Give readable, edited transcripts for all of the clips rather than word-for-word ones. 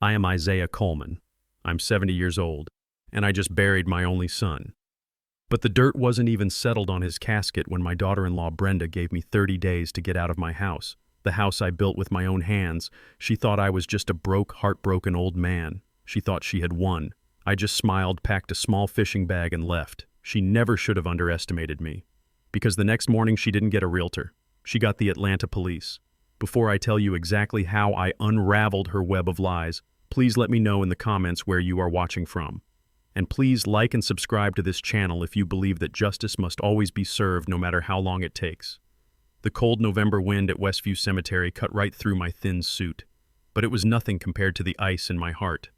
I am Isaiah Coleman. I'm 70 years old, and I just buried my only son. But the dirt wasn't even settled on his casket when my daughter-in-law Brenda gave me 30 days to get out of my house, the house I built with my own hands. She thought I was just a broke, heartbroken old man. She thought she had won. I just smiled, packed a small fishing bag, and left. She never should have underestimated me. Because the next morning she didn't get a realtor. She got the Atlanta police. Before I tell you exactly how I unraveled her web of lies, please let me know in the comments where you are watching from. And please like and subscribe to this channel if you believe that justice must always be served no matter how long it takes. The cold November wind at Westview Cemetery cut right through my thin suit, but it was nothing compared to the ice in my heart.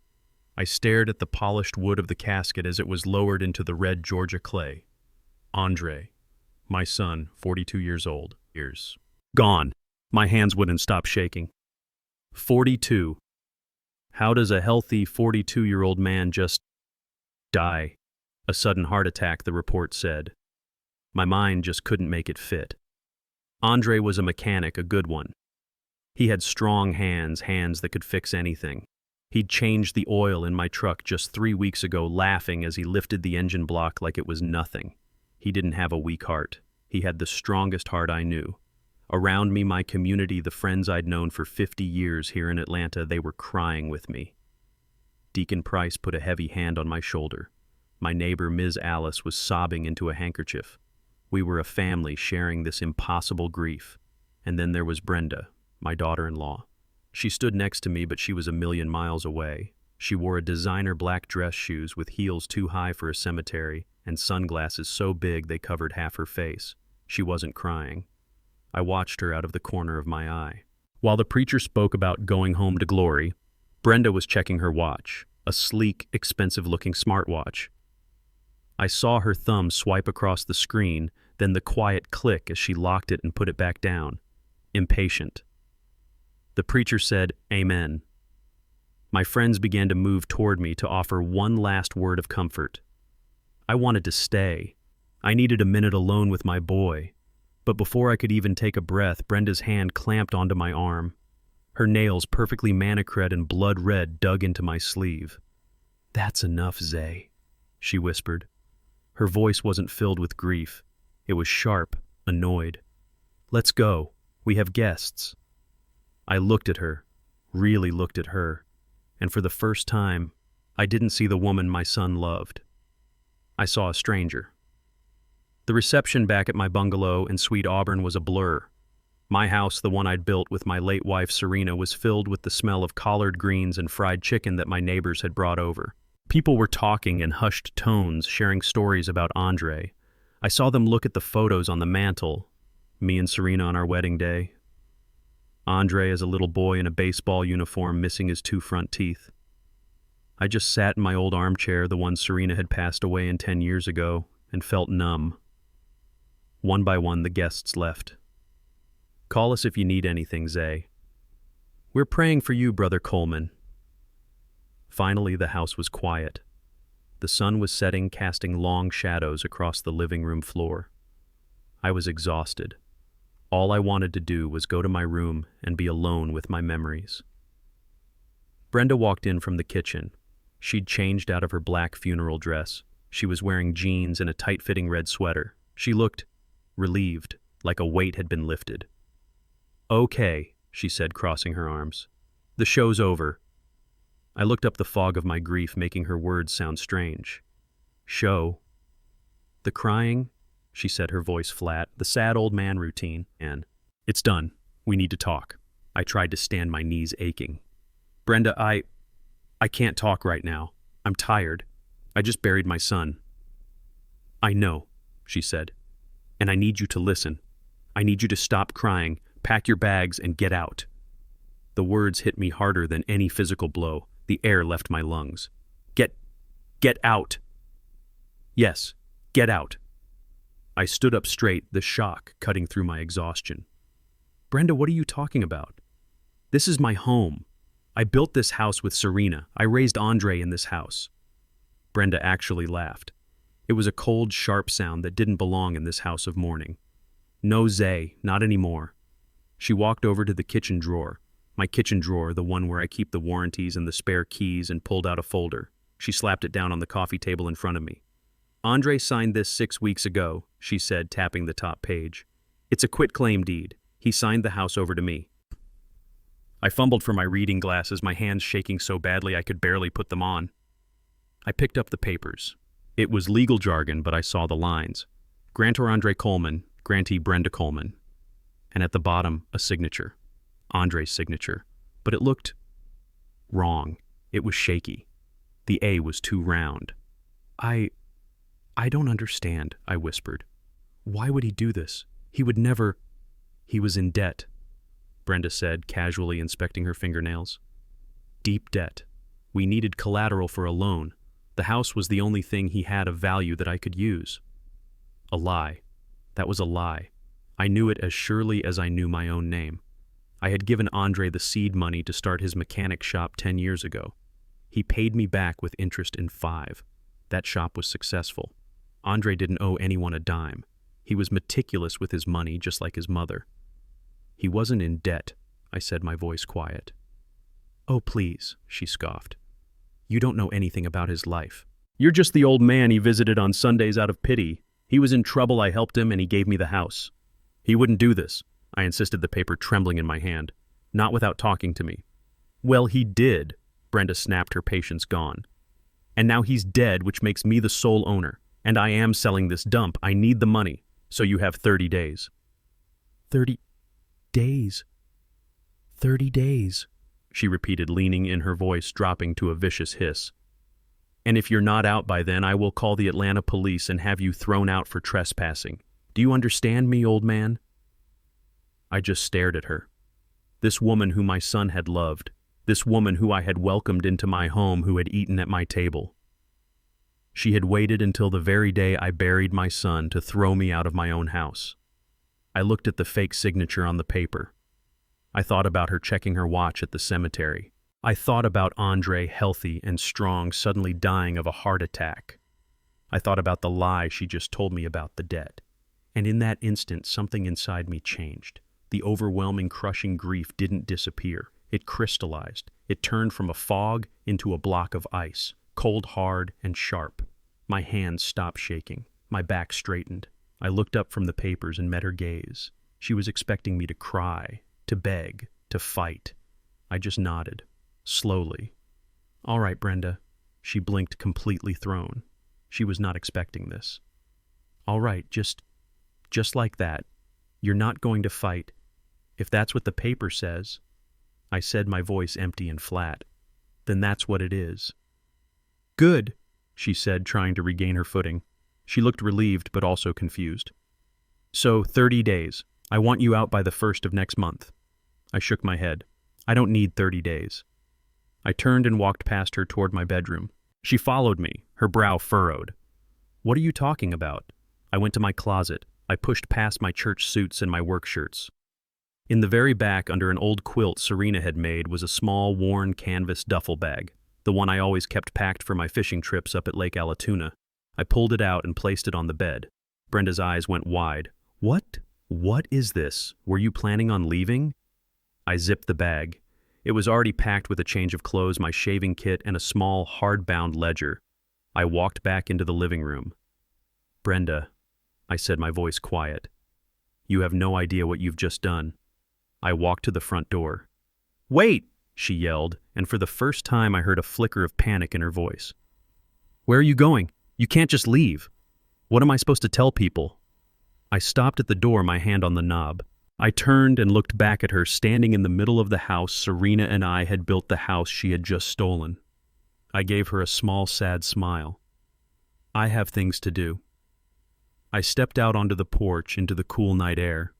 I stared at the polished wood of the casket as it was lowered into the red Georgia clay. Andre, my son, 42 years old, years gone. My hands wouldn't stop shaking. 42. How does a healthy 42-year-old man just die? A sudden heart attack, the report said. My mind just couldn't make it fit. Andre was a mechanic, a good one. He had strong hands that could fix anything. He'd changed the oil in my truck just 3 weeks ago, laughing as he lifted the engine block like it was nothing. He didn't have a weak heart. He had the strongest heart I knew. Around me, my community, the friends I'd known for 50 years here in Atlanta, they were crying with me. Deacon Price put a heavy hand on my shoulder. My neighbor, Ms. Alice, was sobbing into a handkerchief. We were a family sharing this impossible grief. And then there was Brenda, my daughter-in-law. She stood next to me, but she was a million miles away. She wore a designer black dress shoes with heels too high for a cemetery and sunglasses so big they covered half her face. She wasn't crying. I watched her out of the corner of my eye. While the preacher spoke about going home to glory, Brenda was checking her watch, a sleek, expensive-looking smartwatch. I saw her thumb swipe across the screen, then the quiet click as she locked it and put it back down. Impatient. The preacher said, "Amen." My friends began to move toward me to offer one last word of comfort. I wanted to stay. I needed a minute alone with my boy. But before I could even take a breath, Brenda's hand clamped onto my arm. Her nails, perfectly manicured and blood red, dug into my sleeve. "That's enough, Zay," she whispered. Her voice wasn't filled with grief. It was sharp, annoyed. "Let's go. We have guests." I looked at her, really looked at her, and for the first time, I didn't see the woman my son loved. I saw a stranger. The reception back at my bungalow in Sweet Auburn was a blur. My house, the one I'd built with my late wife Serena, was filled with the smell of collard greens and fried chicken that my neighbors had brought over. People were talking in hushed tones, sharing stories about Andre. I saw them look at the photos on the mantle, me and Serena on our wedding day. Andre as a little boy in a baseball uniform, missing his 2 front teeth. I just sat in my old armchair, the one Serena had passed away in 10 years ago, and felt numb. One by one, the guests left. "Call us if you need anything, Zay." "We're praying for you, Brother Coleman." Finally, the house was quiet. The sun was setting, casting long shadows across the living room floor. I was exhausted. All I wanted to do was go to my room and be alone with my memories. Brenda walked in from the kitchen. She'd changed out of her black funeral dress. She was wearing jeans and a tight-fitting red sweater. She looked relieved, like a weight had been lifted. "Okay," she said, crossing her arms. "The show's over." I looked up the fog of my grief, making her words sound strange. "Show?" "The crying," she said, her voice flat, "the sad old man routine, and it's done. We need to talk." I tried to stand, my knees aching. "Brenda, I can't talk right now. I'm tired. I just buried my son." "I know," she said. "And I need you to listen. I need you to stop crying, pack your bags, and get out." The words hit me harder than any physical blow. The air left my lungs. Get out." "Yes, get out." I stood up straight, the shock cutting through my exhaustion. "Brenda, what are you talking about? This is my home. I built this house with Serena. I raised Andre in this house." Brenda actually laughed. It was a cold, sharp sound that didn't belong in this house of mourning. "No, Zay, not anymore." She walked over to the kitchen drawer. My kitchen drawer, the one where I keep the warranties and the spare keys, and pulled out a folder. She slapped it down on the coffee table in front of me. Andre signed this 6 weeks ago, she said, tapping the top page. It's a quitclaim deed. He signed the house over to me. I fumbled for my reading glasses, my hands shaking so badly I could barely put them on. I picked up the papers. It was legal jargon, but I saw the lines. Grantor Andre Coleman, grantee Brenda Coleman. And at the bottom, a signature. Andre's signature. But it looked wrong. It was shaky. The A was too round. I don't understand, I whispered. Why would he do this? He would never... He was in debt, Brenda said, casually inspecting her fingernails. Deep debt. We needed collateral for a loan. The house was the only thing he had of value that I could use. A lie. That was a lie. I knew it as surely as I knew my own name. I had given Andre the seed money to start his mechanic shop 10 years ago. He paid me back with interest in 5. That shop was successful. Andre didn't owe anyone a dime. He was meticulous with his money, just like his mother. He wasn't in debt, I said, my voice quiet. Oh, please, she scoffed. You don't know anything about his life. You're just the old man he visited on Sundays out of pity. He was in trouble, I helped him, and he gave me the house. He wouldn't do this, I insisted, the paper trembling in my hand. Not without talking to me. Well, he did, Brenda snapped, her patience gone. And now he's dead, which makes me the sole owner. And I am selling this dump. I need the money. So you have 30 days. 30 days? 30 days, she repeated, leaning in, her voice dropping to a vicious hiss. And if you're not out by then, I will call the Atlanta police and have you thrown out for trespassing. Do you understand me, old man? I just stared at her. This woman who my son had loved. This woman who I had welcomed into my home, who had eaten at my table. She had waited until the very day I buried my son to throw me out of my own house. I looked at the fake signature on the paper. I thought about her checking her watch at the cemetery. I thought about Andre, healthy and strong, suddenly dying of a heart attack. I thought about the lie she just told me about the debt. And in that instant, something inside me changed. The overwhelming, crushing grief didn't disappear. It crystallized. It turned from a fog into a block of ice, cold, hard, and sharp. My hands stopped shaking. My back straightened. I looked up from the papers and met her gaze. She was expecting me to cry, to beg, to fight. I just nodded, slowly. All right, Brenda. She blinked, completely thrown. She was not expecting this. All right, just like that. You're not going to fight. If that's what the paper says, I said, my voice empty and flat, then that's what it is. Good, she said, trying to regain her footing. She looked relieved, but also confused. So, 30 days. I want you out by the 1st of next month. I shook my head. I don't need 30 days. I turned and walked past her toward my bedroom. She followed me, her brow furrowed. What are you talking about? I went to my closet. I pushed past my church suits and my work shirts. In the very back, under an old quilt Serena had made, was a small, worn canvas duffel bag, the one I always kept packed for my fishing trips up at Lake Allatoona. I pulled it out and placed it on the bed. Brenda's eyes went wide. What? What is this? Were you planning on leaving? I zipped the bag. It was already packed with a change of clothes, my shaving kit, and a small, hard-bound ledger. I walked back into the living room. Brenda, I said, my voice quiet. You have no idea what you've just done. I walked to the front door. Wait, she yelled, and for the first time I heard a flicker of panic in her voice. Where are you going? You can't just leave. What am I supposed to tell people? I stopped at the door, my hand on the knob. I turned and looked back at her, standing in the middle of the house Serena and I had built, the house she had just stolen. I gave her a small, sad smile. I have things to do. I stepped out onto the porch into the cool night air.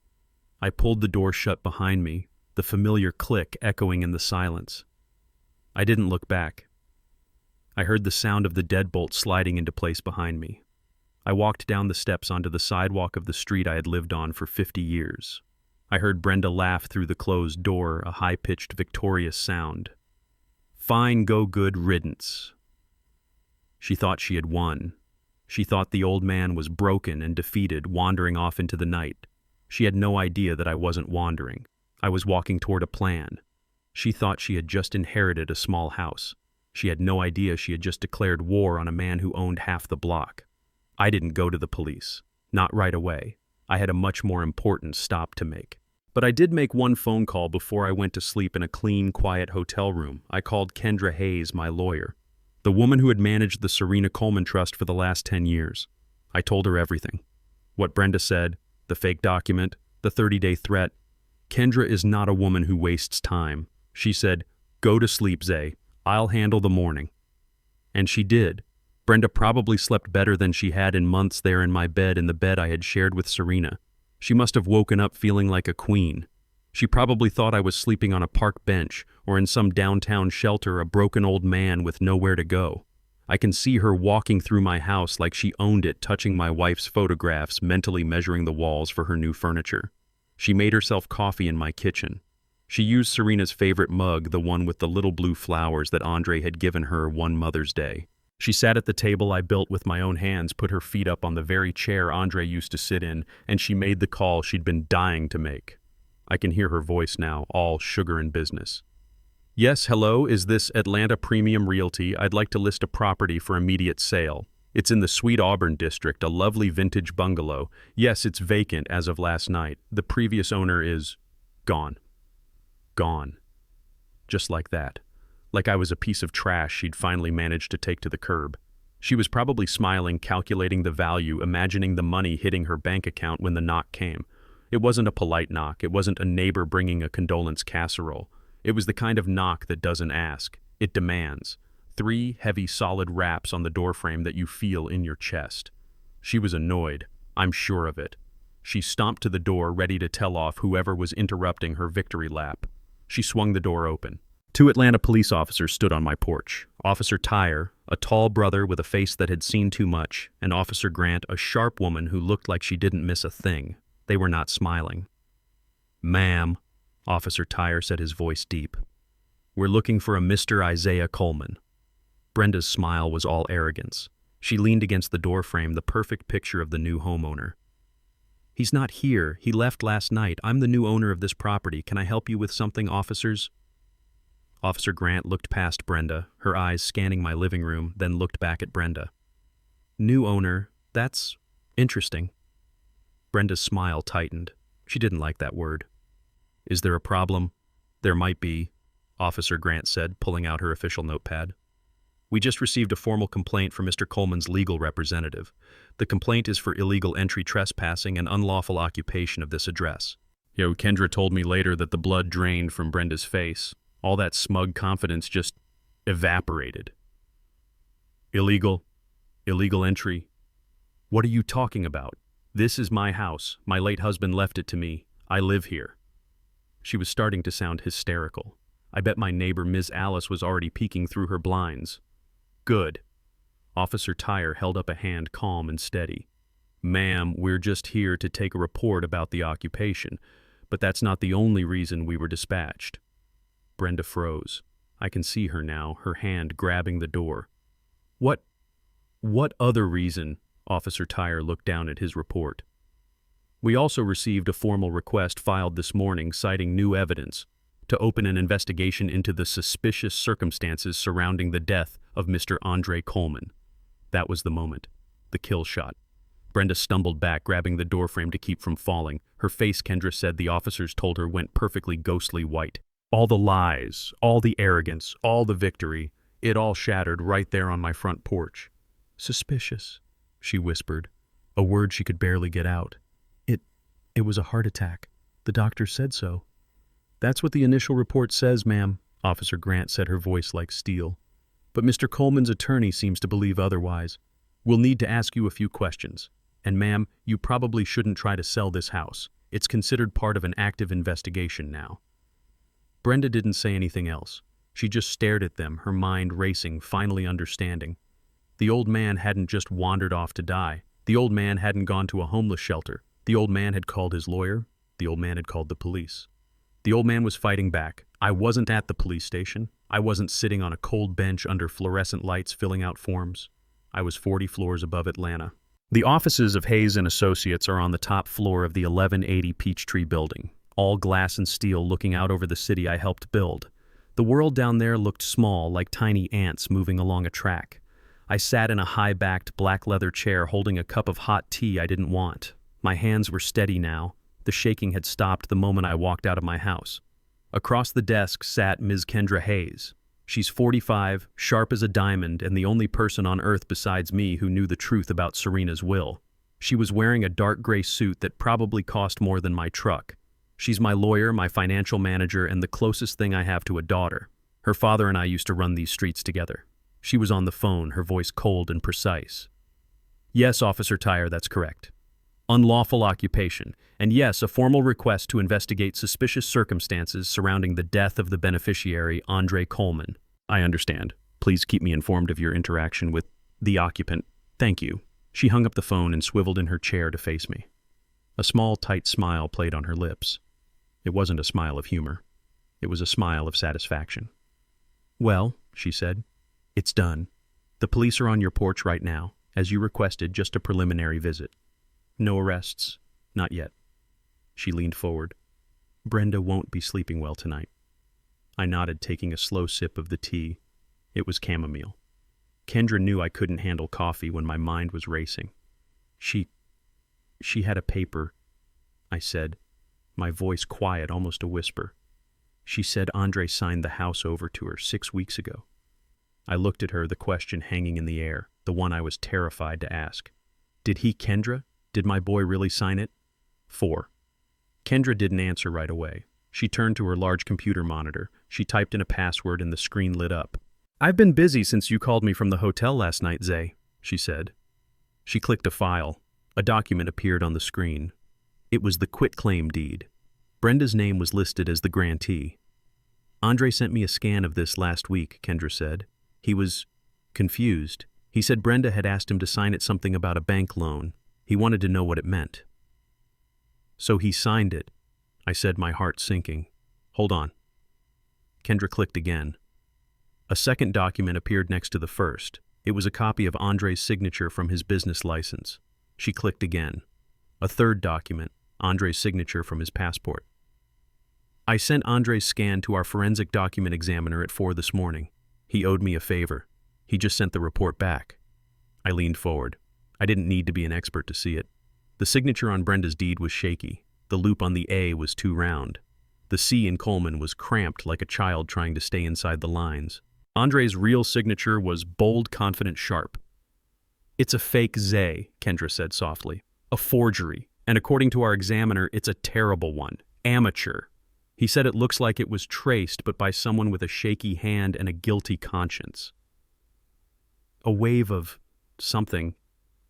I pulled the door shut behind me, the familiar click echoing in the silence. I didn't look back. I heard the sound of the deadbolt sliding into place behind me. I walked down the steps onto the sidewalk of the street I had lived on for 50 years. I heard Brenda laugh through the closed door, a high-pitched, victorious sound. Fine, go, good riddance. She thought she had won. She thought the old man was broken and defeated, wandering off into the night. She had no idea that I wasn't wandering. I was walking toward a plan. She thought she had just inherited a small house. She had no idea she had just declared war on a man who owned half the block. I didn't go to the police. Not right away. I had a much more important stop to make. But I did make one phone call before I went to sleep in a clean, quiet hotel room. I called Kendra Hayes, my lawyer, the woman who had managed the Isaiah Coleman Trust for the last 10 years. I told her everything. What Brenda said, the fake document, the 30-day threat. Kendra is not a woman who wastes time. She said, "Go to sleep, Zay. I'll handle the morning." And she did. Brenda probably slept better than she had in months there in my bed, in the bed I had shared with Serena. She must have woken up feeling like a queen. She probably thought I was sleeping on a park bench or in some downtown shelter, a broken old man with nowhere to go. I can see her walking through my house like she owned it, touching my wife's photographs, mentally measuring the walls for her new furniture. She made herself coffee in my kitchen. She used Serena's favorite mug, the one with the little blue flowers that Andre had given her one Mother's Day. She sat at the table I built with my own hands, put her feet up on the very chair Andre used to sit in, and she made the call she'd been dying to make. I can hear her voice now, all sugar and business. "Yes, hello, is this Atlanta Premium Realty? I'd like to list a property for immediate sale. It's in the Sweet Auburn district, a lovely vintage bungalow. Yes, it's vacant as of last night. The previous owner is gone." Gone. Just like that. Like I was a piece of trash she'd finally managed to take to the curb. She was probably smiling, calculating the value, imagining the money hitting her bank account when the knock came. It wasn't a polite knock. It wasn't a neighbor bringing a condolence casserole. It was the kind of knock that doesn't ask. It demands. 3 heavy, solid raps on the doorframe that you feel in your chest. She was annoyed. I'm sure of it. She stomped to the door, ready to tell off whoever was interrupting her victory lap. She swung the door open. 2 Atlanta police officers stood on my porch. Officer Tyre, a tall brother with a face that had seen too much, and Officer Grant, a sharp woman who looked like she didn't miss a thing. They were not smiling. "Ma'am," Officer Tyre said, his voice deep, "we're looking for a Mr. Isaiah Coleman." Brenda's smile was all arrogance. She leaned against the doorframe, the perfect picture of the new homeowner. "He's not here. He left last night. I'm the new owner of this property. Can I help you with something, officers?" Officer Grant looked past Brenda, her eyes scanning my living room, then looked back at Brenda. "New owner, that's interesting." Brenda's smile tightened. She didn't like that word. "Is there a problem?" "There might be," Officer Grant said, pulling out her official notepad. "We just received a formal complaint from Mr. Coleman's legal representative. The complaint is for illegal entry, trespassing, and unlawful occupation of this address." Kendra told me later that the blood drained from Brenda's face. All that smug confidence just evaporated. Illegal entry. What are you talking about? This is my house. My late husband left it to me. I live here. She was starting to sound hysterical. I bet my neighbor, Ms. Alice, was already peeking through her blinds. Good. Officer Tyre held up a hand, calm and steady. "Ma'am, we're just here to take a report about the occupation, but that's not the only reason we were dispatched." Brenda froze. I can see her now, her hand grabbing the door. What other reason?" Officer Tyre looked down at his report. "We also received a formal request filed this morning citing new evidence to open an investigation into the suspicious circumstances surrounding the death of Mr. Andre Coleman." That was the moment. The kill shot. Brenda stumbled back, grabbing the doorframe to keep from falling. Her face, Kendra said the officers told her, went perfectly ghostly white. All the lies, all the arrogance, all the victory, it all shattered right there on my front porch. "Suspicious," she whispered, a word she could barely get out. It was a heart attack. The doctor said so." "That's what the initial report says, ma'am," Officer Grant said, her voice like steel. "But Mr. Coleman's attorney seems to believe otherwise. We'll need to ask you a few questions. And ma'am, you probably shouldn't try to sell this house. It's considered part of an active investigation now." Brenda didn't say anything else. She just stared at them, her mind racing, finally understanding. The old man hadn't just wandered off to die. The old man hadn't gone to a homeless shelter. The old man had called his lawyer. The old man had called the police. The old man was fighting back. I wasn't at the police station. I wasn't sitting on a cold bench under fluorescent lights filling out forms. I was 40 floors above Atlanta. The offices of Hayes & Associates are on the top floor of the 1180 Peachtree building, all glass and steel looking out over the city I helped build. The world down there looked small, like tiny ants moving along a track. I sat in a high-backed black leather chair holding a cup of hot tea I didn't want. My hands were steady now. The shaking had stopped the moment I walked out of my house. Across the desk sat Ms. Kendra Hayes. She's 45, sharp as a diamond, and the only person on earth besides me who knew the truth about Serena's will. She was wearing a dark gray suit that probably cost more than my truck. She's my lawyer, my financial manager, and the closest thing I have to a daughter. Her father and I used to run these streets together. She was on the phone, her voice cold and precise. Yes, Officer Tyre, that's correct. Unlawful occupation, and yes, a formal request to investigate suspicious circumstances surrounding the death of the beneficiary, Isaiah Coleman. I understand. Please keep me informed of your interaction with the occupant. Thank you. She hung up the phone and swiveled in her chair to face me. A small, tight smile played on her lips. It wasn't a smile of humor. It was a smile of satisfaction. Well, she said, it's done. The police are on your porch right now, as you requested, just a preliminary visit. No arrests, not yet. She leaned forward. Brenda won't be sleeping well tonight. I nodded, taking a slow sip of the tea. It was chamomile. Kendra knew I couldn't handle coffee when my mind was racing. She had a paper, I said, my voice quiet, almost a whisper. She said Andre signed the house over to her 6 weeks ago. I looked at her, the question hanging in the air, the one I was terrified to ask. Did he, Kendra? Did my boy really sign it? 4. Kendra didn't answer right away. She turned to her large computer monitor. She typed in a password and the screen lit up. I've been busy since you called me from the hotel last night, Zay, she said. She clicked a file. A document appeared on the screen. It was the quitclaim deed. Brenda's name was listed as the grantee. Andre sent me a scan of this last week, Kendra said. He was confused. He said Brenda had asked him to sign it something about a bank loan. He wanted to know what it meant. So he signed it, I said, my heart sinking. Hold on. Kendra clicked again. A second document appeared next to the first. It was a copy of Andre's signature from his business license. She clicked again. A third document, Andre's signature from his passport. I sent Andre's scan to our forensic document examiner at 4 this morning. He owed me a favor. He just sent the report back. I leaned forward. I didn't need to be an expert to see it. The signature on Brenda's deed was shaky. The loop on the A was too round. The C in Coleman was cramped like a child trying to stay inside the lines. Andre's real signature was bold, confident, sharp. It's a fake Zay, Kendra said softly. A forgery. And according to our examiner, it's a terrible one. Amateur. He said it looks like it was traced, but by someone with a shaky hand and a guilty conscience. A wave of something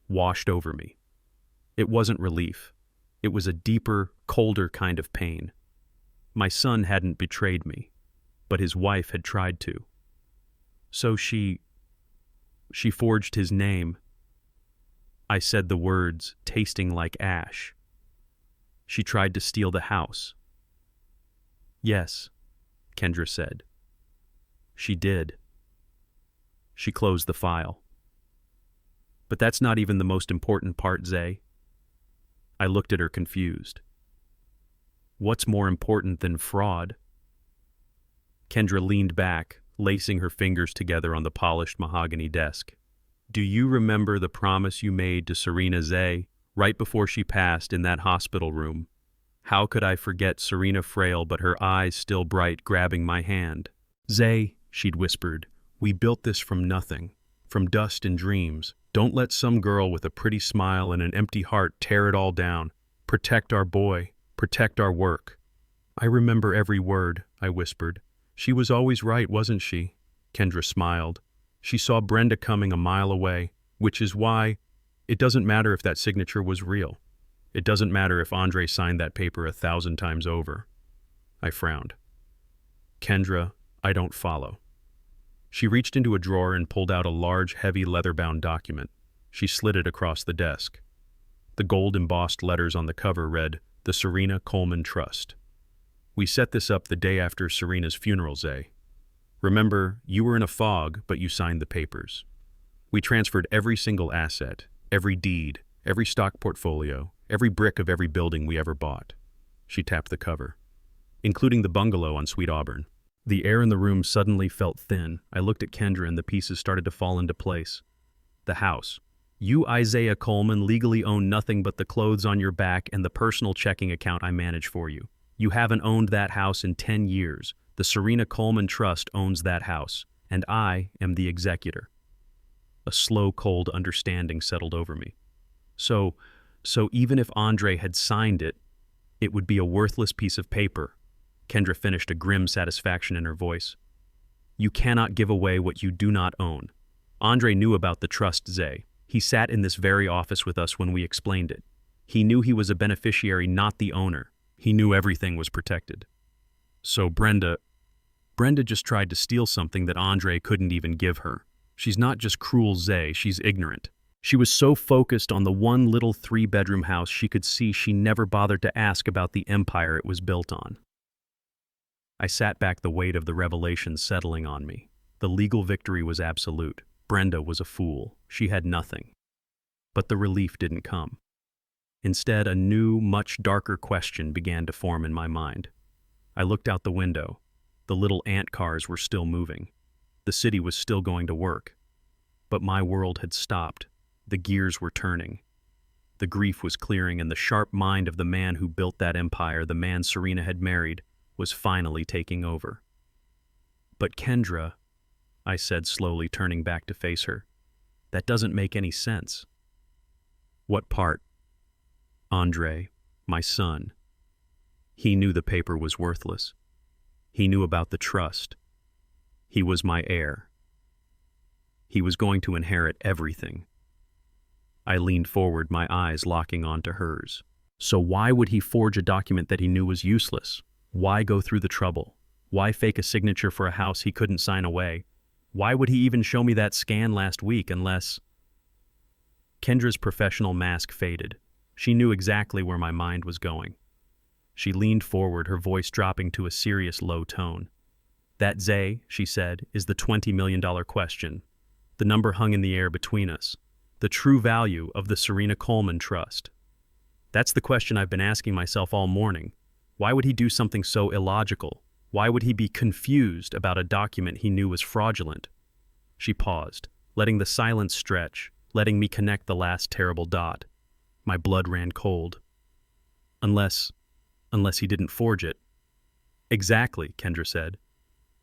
washed over me. It wasn't relief. It was a deeper, colder kind of pain. My son hadn't betrayed me, but his wife had tried to. So she forged his name. I said the words, tasting like ash. She tried to steal the house. Yes, Kendra said. She did. She closed the file. But that's not even the most important part, Zay. I looked at her confused. What's more important than fraud? Kendra leaned back, lacing her fingers together on the polished mahogany desk. Do you remember the promise you made to Serena Zay right before she passed in that hospital room? How could I forget Serena frail but her eyes still bright, grabbing my hand? Zay, she'd whispered, we built this from nothing, from dust and dreams. Don't let some girl with a pretty smile and an empty heart tear it all down. Protect our boy. Protect our work. I remember every word, I whispered. She was always right, wasn't she? Kendra smiled. She saw Brenda coming a mile away, which is why it doesn't matter if that signature was real. It doesn't matter if Andre signed that paper 1,000 times over. I frowned. Kendra, I don't follow. She reached into a drawer and pulled out a large, heavy, leather-bound document. She slid it across the desk. The gold-embossed letters on the cover read, The Serena Coleman Trust. We set this up the day after Serena's funeral, Zay. Remember, you were in a fog, but you signed the papers. We transferred every single asset, every deed, every stock portfolio, every brick of every building we ever bought. She tapped the cover. Including the bungalow on Sweet Auburn. The air in the room suddenly felt thin. I looked at Kendra and the pieces started to fall into place. The house. You, Isaiah Coleman, legally own nothing but the clothes on your back and the personal checking account I manage for you. You haven't owned that house in 10 years. The Serena Coleman Trust owns that house, and I am the executor. A slow, cold understanding settled over me. So even if Andre had signed it, it would be a worthless piece of paper. Kendra finished, a grim satisfaction in her voice. You cannot give away what you do not own. Andre knew about the trust, Zay. He sat in this very office with us when we explained it. He knew he was a beneficiary, not the owner. He knew everything was protected. So Brenda just tried to steal something that Andre couldn't even give her. She's not just cruel, Zay, she's ignorant. She was so focused on the one little 3-bedroom house she could see she never bothered to ask about the empire it was built on. I sat back, the weight of the revelation settling on me. The legal victory was absolute. Brenda was a fool. She had nothing. But the relief didn't come. Instead, a new, much darker question began to form in my mind. I looked out the window. The little ant cars were still moving. The city was still going to work. But my world had stopped. The gears were turning. The grief was clearing, and the sharp mind of the man who built that empire, the man Serena had married, was finally taking over. But Kendra, I said slowly, turning back to face her, that doesn't make any sense. What part? Andre, my son. He knew the paper was worthless. He knew about the trust. He was my heir. He was going to inherit everything. I leaned forward, my eyes locking onto hers. So why would he forge a document that he knew was useless? Why go through the trouble? Why fake a signature for a house he couldn't sign away? Why would he even show me that scan last week unless... Kendra's professional mask faded. She knew exactly where my mind was going. She leaned forward, her voice dropping to a serious low tone. That, Zay, she said, is the $20 million question. The number hung in the air between us. The true value of the Serena Coleman Trust. That's the question I've been asking myself all morning. Why would he do something so illogical? Why would he be confused about a document he knew was fraudulent? She paused, letting the silence stretch, letting me connect the last terrible dot. My blood ran cold. Unless he didn't forge it. Exactly, Kendra said.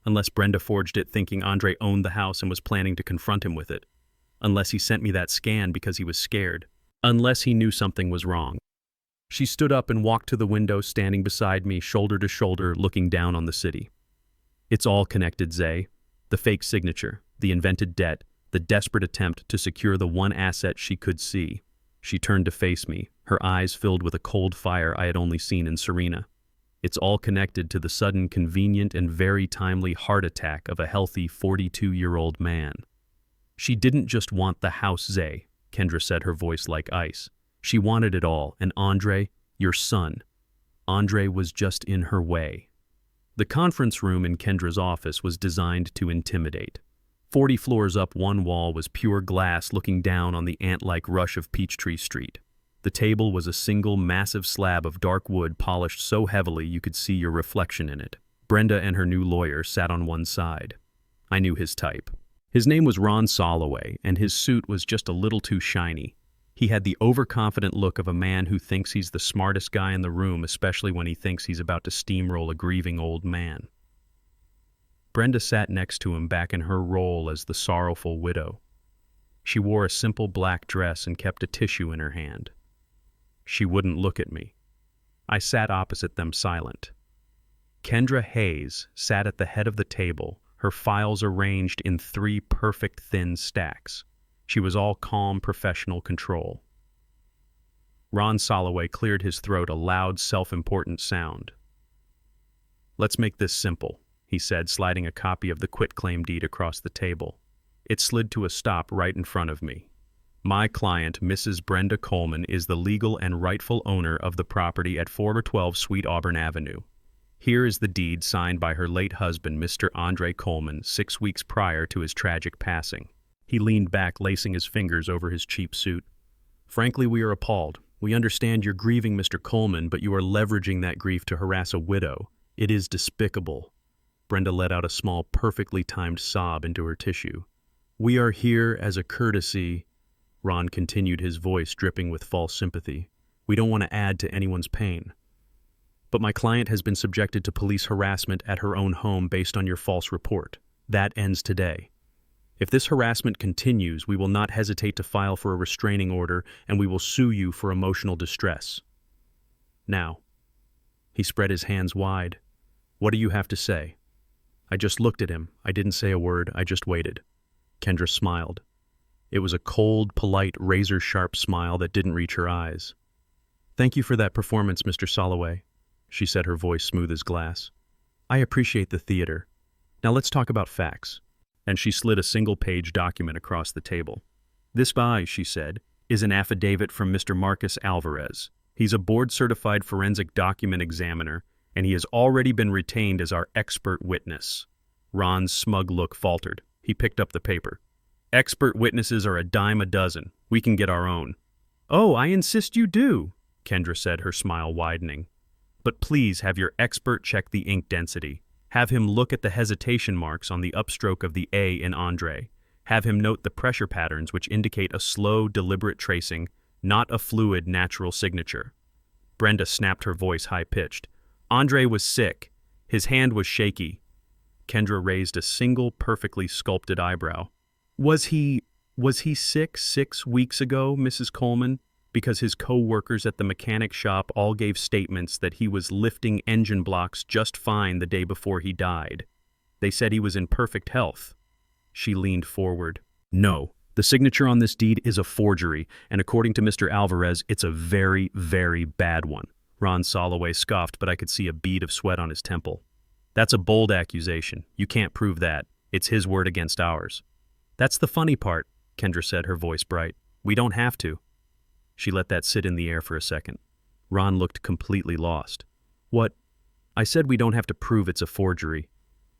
Unless Brenda forged it thinking Andre owned the house and was planning to confront him with it. Unless he sent me that scan because he was scared. Unless he knew something was wrong. She stood up and walked to the window, standing beside me, shoulder to shoulder, looking down on the city. It's all connected, Zay. The fake signature, the invented debt, the desperate attempt to secure the one asset she could see. She turned to face me, her eyes filled with a cold fire I had only seen in Serena. It's all connected to the sudden, convenient, and very timely heart attack of a healthy 42-year-old man. She didn't just want the house, Zay, Kendra said, her voice like ice. She wanted it all, and Andre, your son. Andre was just in her way. The conference room in Kendra's office was designed to intimidate. 40 floors up, one wall was pure glass looking down on the ant-like rush of Peachtree Street. The table was a single massive slab of dark wood polished so heavily you could see your reflection in it. Brenda and her new lawyer sat on one side. I knew his type. His name was Ron Soloway, and his suit was just a little too shiny. He had the overconfident look of a man who thinks he's the smartest guy in the room, especially when he thinks he's about to steamroll a grieving old man. Brenda sat next to him, back in her role as the sorrowful widow. She wore a simple black dress and kept a tissue in her hand. She wouldn't look at me. I sat opposite them, silent. Kendra Hayes sat at the head of the table, her files arranged in 3 perfect thin stacks. She was all calm, professional control. Ron Soloway cleared his throat, a loud, self-important sound. Let's make this simple, he said, sliding a copy of the quitclaim deed across the table. It slid to a stop right in front of me. My client, Mrs. Brenda Coleman, is the legal and rightful owner of the property at 412 Sweet Auburn Avenue. Here is the deed signed by her late husband, Mr. Andre Coleman, 6 weeks prior to his tragic passing. He leaned back, lacing his fingers over his cheap suit. Frankly, we are appalled. We understand you're grieving Mr. Coleman, but you are leveraging that grief to harass a widow. It is despicable. Brenda let out a small, perfectly timed sob into her tissue. "We are here as a courtesy," Ron continued, his voice dripping with false sympathy. "We don't want to add to anyone's pain. But my client has been subjected to police harassment at her own home based on your false report. That ends today. If this harassment continues, we will not hesitate to file for a restraining order, and we will sue you for emotional distress. Now," he spread his hands wide, "what do you have to say?" I just looked at him. I didn't say a word. I just waited. Kendra smiled. It was a cold, polite, razor-sharp smile that didn't reach her eyes. "Thank you for that performance, Mr. Soloway," she said, her voice smooth as glass. "I appreciate the theater. Now let's talk about facts." And she slid a single-page document across the table. "This, she said, is an affidavit from Mr. Marcus Alvarez. He's a board-certified forensic document examiner, and he has already been retained as our expert witness." Ron's smug look faltered. He picked up the paper. "Expert witnesses are a dime a dozen. We can get our own." "Oh, I insist you do," Kendra said, her smile widening. "But please have your expert check the ink density. Have him look at the hesitation marks on the upstroke of the A in Andre. Have him note the pressure patterns which indicate a slow, deliberate tracing, not a fluid, natural signature." Brenda snapped, her voice high-pitched. "Andre was sick. His hand was shaky." Kendra raised a single, perfectly sculpted eyebrow. Was he sick 6 weeks ago, Mrs. Coleman? Because his co-workers at the mechanic shop all gave statements that he was lifting engine blocks just fine the day before he died. They said he was in perfect health." She leaned forward. "No, the signature on this deed is a forgery, and according to Mr. Alvarez, it's a very, very bad one." Ron Soloway scoffed, but I could see a bead of sweat on his temple. "That's a bold accusation. You can't prove that. It's his word against ours." "That's the funny part," Kendra said, her voice bright. "We don't have to." She let that sit in the air for a second. Ron looked completely lost. "What? I said we don't have to prove it's a forgery.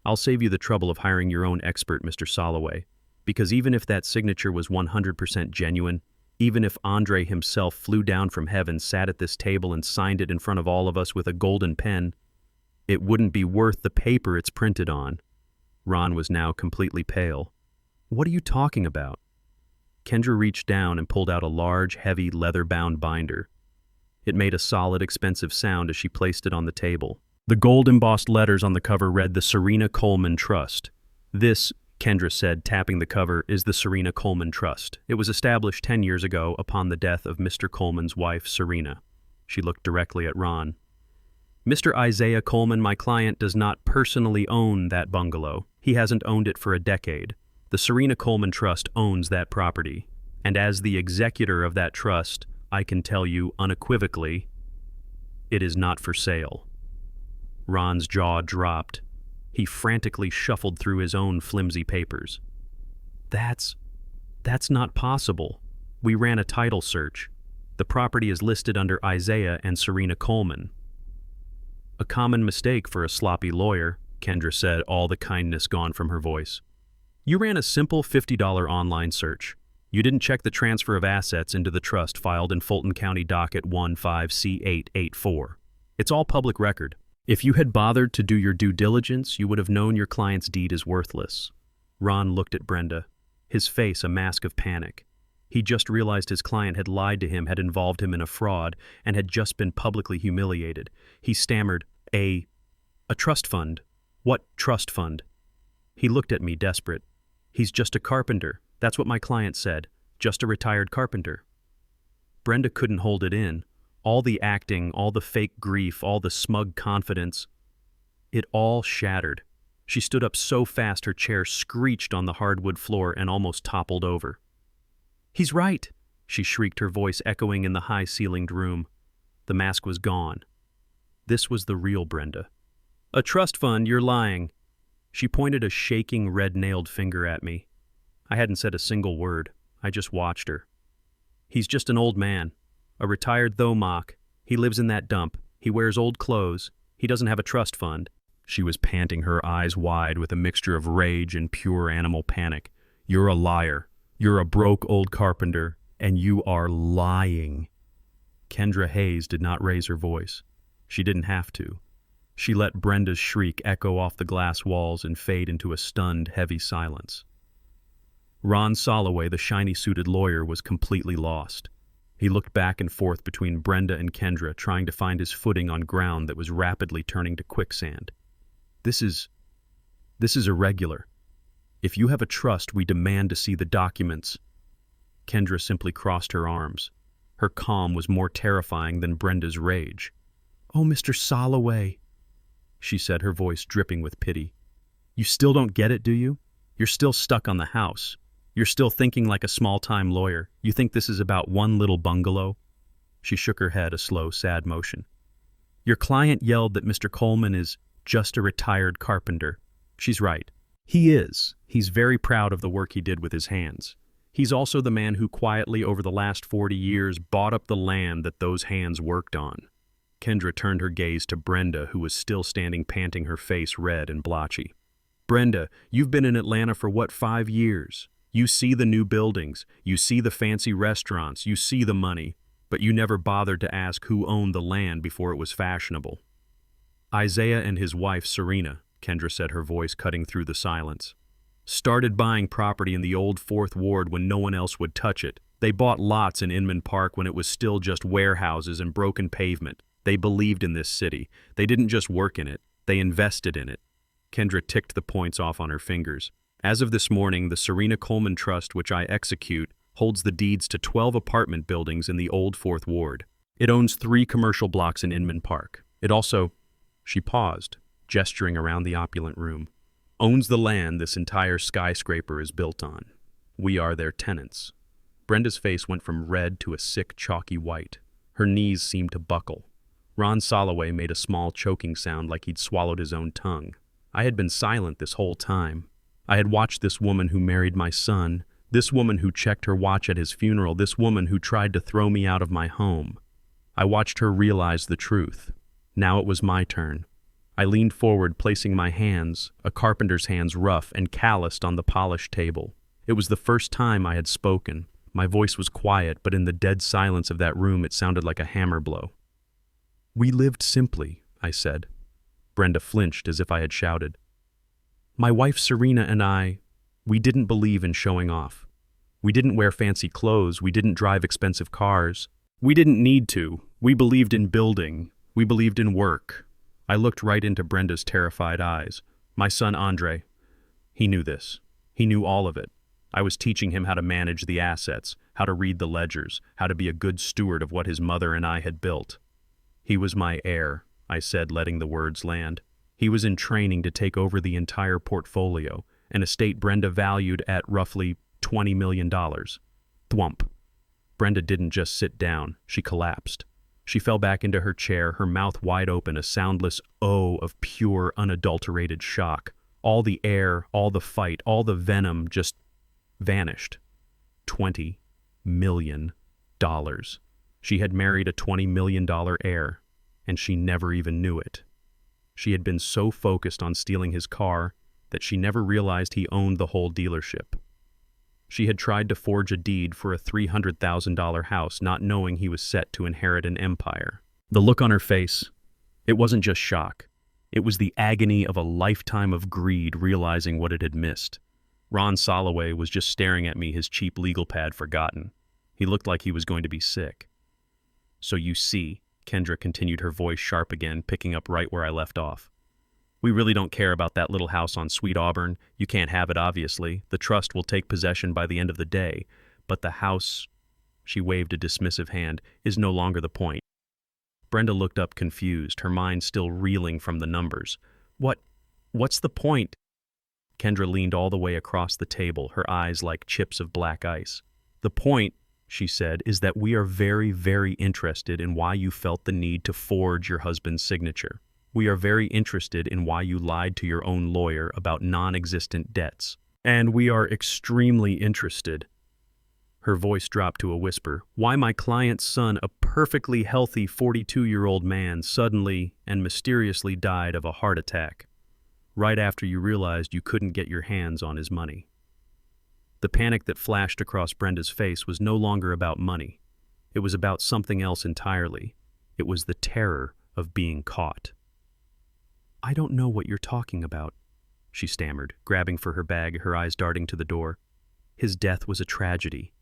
I'll save you the trouble of hiring your own expert, Mr. Soloway, because even if that signature was 100% genuine, even if Andre himself flew down from heaven, sat at this table and signed it in front of all of us with a golden pen, it wouldn't be worth the paper it's printed on." Ron was now completely pale. "What are you talking about?" Kendra reached down and pulled out a large, heavy, leather-bound binder. It made a solid, expensive sound as she placed it on the table. The gold-embossed letters on the cover read, "The Serena Coleman Trust." "This," Kendra said, tapping the cover, "is the Serena Coleman Trust. It was established 10 years ago upon the death of Mr. Coleman's wife, Serena." She looked directly at Ron. "Mr. Isaiah Coleman, my client, does not personally own that bungalow. He hasn't owned it for a decade. The Serena Coleman Trust owns that property, and as the executor of that trust, I can tell you unequivocally, it is not for sale." Ron's jaw dropped. He frantically shuffled through his own flimsy papers. That's not possible. We ran a title search. The property is listed under Isaiah and Serena Coleman." "A common mistake for a sloppy lawyer," Kendra said, all the kindness gone from her voice. "You ran a simple $50 online search. You didn't check the transfer of assets into the trust filed in Fulton County Docket 15C884. It's all public record. If you had bothered to do your due diligence, you would have known your client's deed is worthless." Ron looked at Brenda, his face a mask of panic. He just realized his client had lied to him, had involved him in a fraud, and had just been publicly humiliated. He stammered, A trust fund? What trust fund?" He looked at me, desperate. "He's just a carpenter. That's what my client said. Just a retired carpenter." Brenda couldn't hold it in. All the acting, all the fake grief, all the smug confidence. It all shattered. She stood up so fast her chair screeched on the hardwood floor and almost toppled over. "He's right," she shrieked, her voice echoing in the high-ceilinged room. The mask was gone. This was the real Brenda. "A trust fund, you're lying." She pointed a shaking, red-nailed finger at me. I hadn't said a single word. I just watched her. "He's just an old man. A retired Thomok. He lives in that dump. He wears old clothes. He doesn't have a trust fund." She was panting, her eyes wide with a mixture of rage and pure animal panic. "You're a liar. You're a broke old carpenter, and you are lying." Kendra Hayes did not raise her voice. She didn't have to. She let Brenda's shriek echo off the glass walls and fade into a stunned, heavy silence. Ron Soloway, the shiny-suited lawyer, was completely lost. He looked back and forth between Brenda and Kendra, trying to find his footing on ground that was rapidly turning to quicksand. This is irregular. If you have a trust, we demand to see the documents." Kendra simply crossed her arms. Her calm was more terrifying than Brenda's rage. "Oh, Mr. Soloway," she said, her voice dripping with pity. "You still don't get it, do you? You're still stuck on the house. You're still thinking like a small-time lawyer. You think this is about one little bungalow?" She shook her head, a slow, sad motion. "Your client yelled that Mr. Coleman is just a retired carpenter. She's right. He is. He's very proud of the work he did with his hands. He's also the man who quietly, over the last 40 years, bought up the land that those hands worked on." Kendra turned her gaze to Brenda, who was still standing panting, her face red and blotchy. "Brenda, you've been in Atlanta for what, 5 years? You see the new buildings, you see the fancy restaurants, you see the money, but you never bothered to ask who owned the land before it was fashionable." "Isaiah and his wife, Serena," Kendra said, her voice cutting through the silence, "started buying property in the old 4th Ward when no one else would touch it. They bought lots in Inman Park when it was still just warehouses and broken pavement. They believed in this city. They didn't just work in it, they invested in it." Kendra ticked the points off on her fingers. "As of this morning, the Serena Coleman Trust, which I execute, holds the deeds to 12 apartment buildings in the old 4th Ward. It owns 3 commercial blocks in Inman Park. It also—" She paused, gesturing around the opulent room. "Owns the land this entire skyscraper is built on. We are their tenants." Brenda's face went from red to a sick, chalky white. Her knees seemed to buckle. Ron Soloway made a small choking sound like he'd swallowed his own tongue. "I had been silent this whole time. I had watched this woman who married my son, this woman who checked her watch at his funeral, this woman who tried to throw me out of my home. I watched her realize the truth. Now it was my turn. I leaned forward, placing my hands, a carpenter's hands, rough and calloused, on the polished table. It was the first time I had spoken. My voice was quiet, but in the dead silence of that room it sounded like a hammer blow. "We lived simply," I said. Brenda flinched as if I had shouted. "My wife Serena and I, we didn't believe in showing off. We didn't wear fancy clothes, we didn't drive expensive cars. We didn't need to. We believed in building. We believed in work." I looked right into Brenda's terrified eyes. "My son Andre, he knew this. He knew all of it. I was teaching him how to manage the assets, how to read the ledgers, how to be a good steward of what his mother and I had built. He was my heir," I said, letting the words land. "He was in training to take over the entire portfolio, an estate Brenda valued at roughly $20 million. Thwump. Brenda didn't just sit down, she collapsed. She fell back into her chair, her mouth wide open, a soundless oh of pure, unadulterated shock. All the air, all the fight, all the venom just vanished. $20 million. She had married a $20 million heir, and she never even knew it. She had been so focused on stealing his car that she never realized he owned the whole dealership. She had tried to forge a deed for a $300,000 house, not knowing he was set to inherit an empire. The look on her face, it wasn't just shock. It was the agony of a lifetime of greed, realizing what it had missed. Ron Soloway was just staring at me, his cheap legal pad forgotten. He looked like he was going to be sick. "So you see," Kendra continued, her voice sharp again, picking up right where I left off. "We really don't care about that little house on Sweet Auburn. You can't have it, obviously. The trust will take possession by the end of the day. But the house," she waved a dismissive hand, "is no longer the point." Brenda looked up confused, her mind still reeling from the numbers. What's the point?" Kendra leaned all the way across the table, her eyes like chips of black ice. "The point," she said, "is that we are very, very interested in why you felt the need to forge your husband's signature. We are very interested in why you lied to your own lawyer about non-existent debts. And we are extremely interested," her voice dropped to a whisper, "why my client's son, a perfectly healthy 42-year-old man, suddenly and mysteriously died of a heart attack, right after you realized you couldn't get your hands on his money." The panic that flashed across Brenda's face was no longer about money. It was about something else entirely. It was the terror of being caught. I don't know what you're talking about, she stammered, grabbing for her bag, her eyes darting to the door. His death was a tragedy.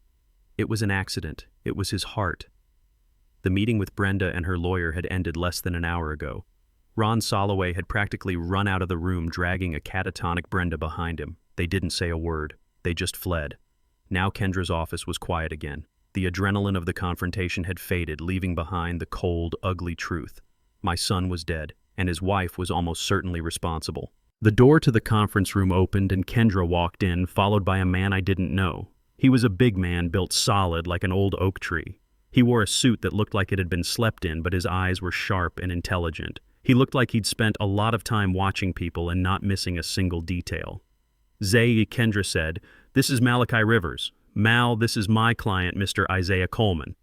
It was an accident. It was his heart. The meeting with Brenda and her lawyer had ended less than an hour ago. Ron Soloway had practically run out of the room, dragging a catatonic Brenda behind him. They didn't say a word. They just fled. Now Kendra's office was quiet again. The adrenaline of the confrontation had faded, leaving behind the cold, ugly truth. My son was dead, and his wife was almost certainly responsible. The door to the conference room opened and Kendra walked in, followed by a man I didn't know. He was a big man, built solid like an old oak tree. He wore a suit that looked like it had been slept in, but his eyes were sharp and intelligent. He looked like he'd spent a lot of time watching people and not missing a single detail. "Zay," Kendra said, "this is Malachi Rivers. Mal, this is my client, Mr. Isaiah Coleman."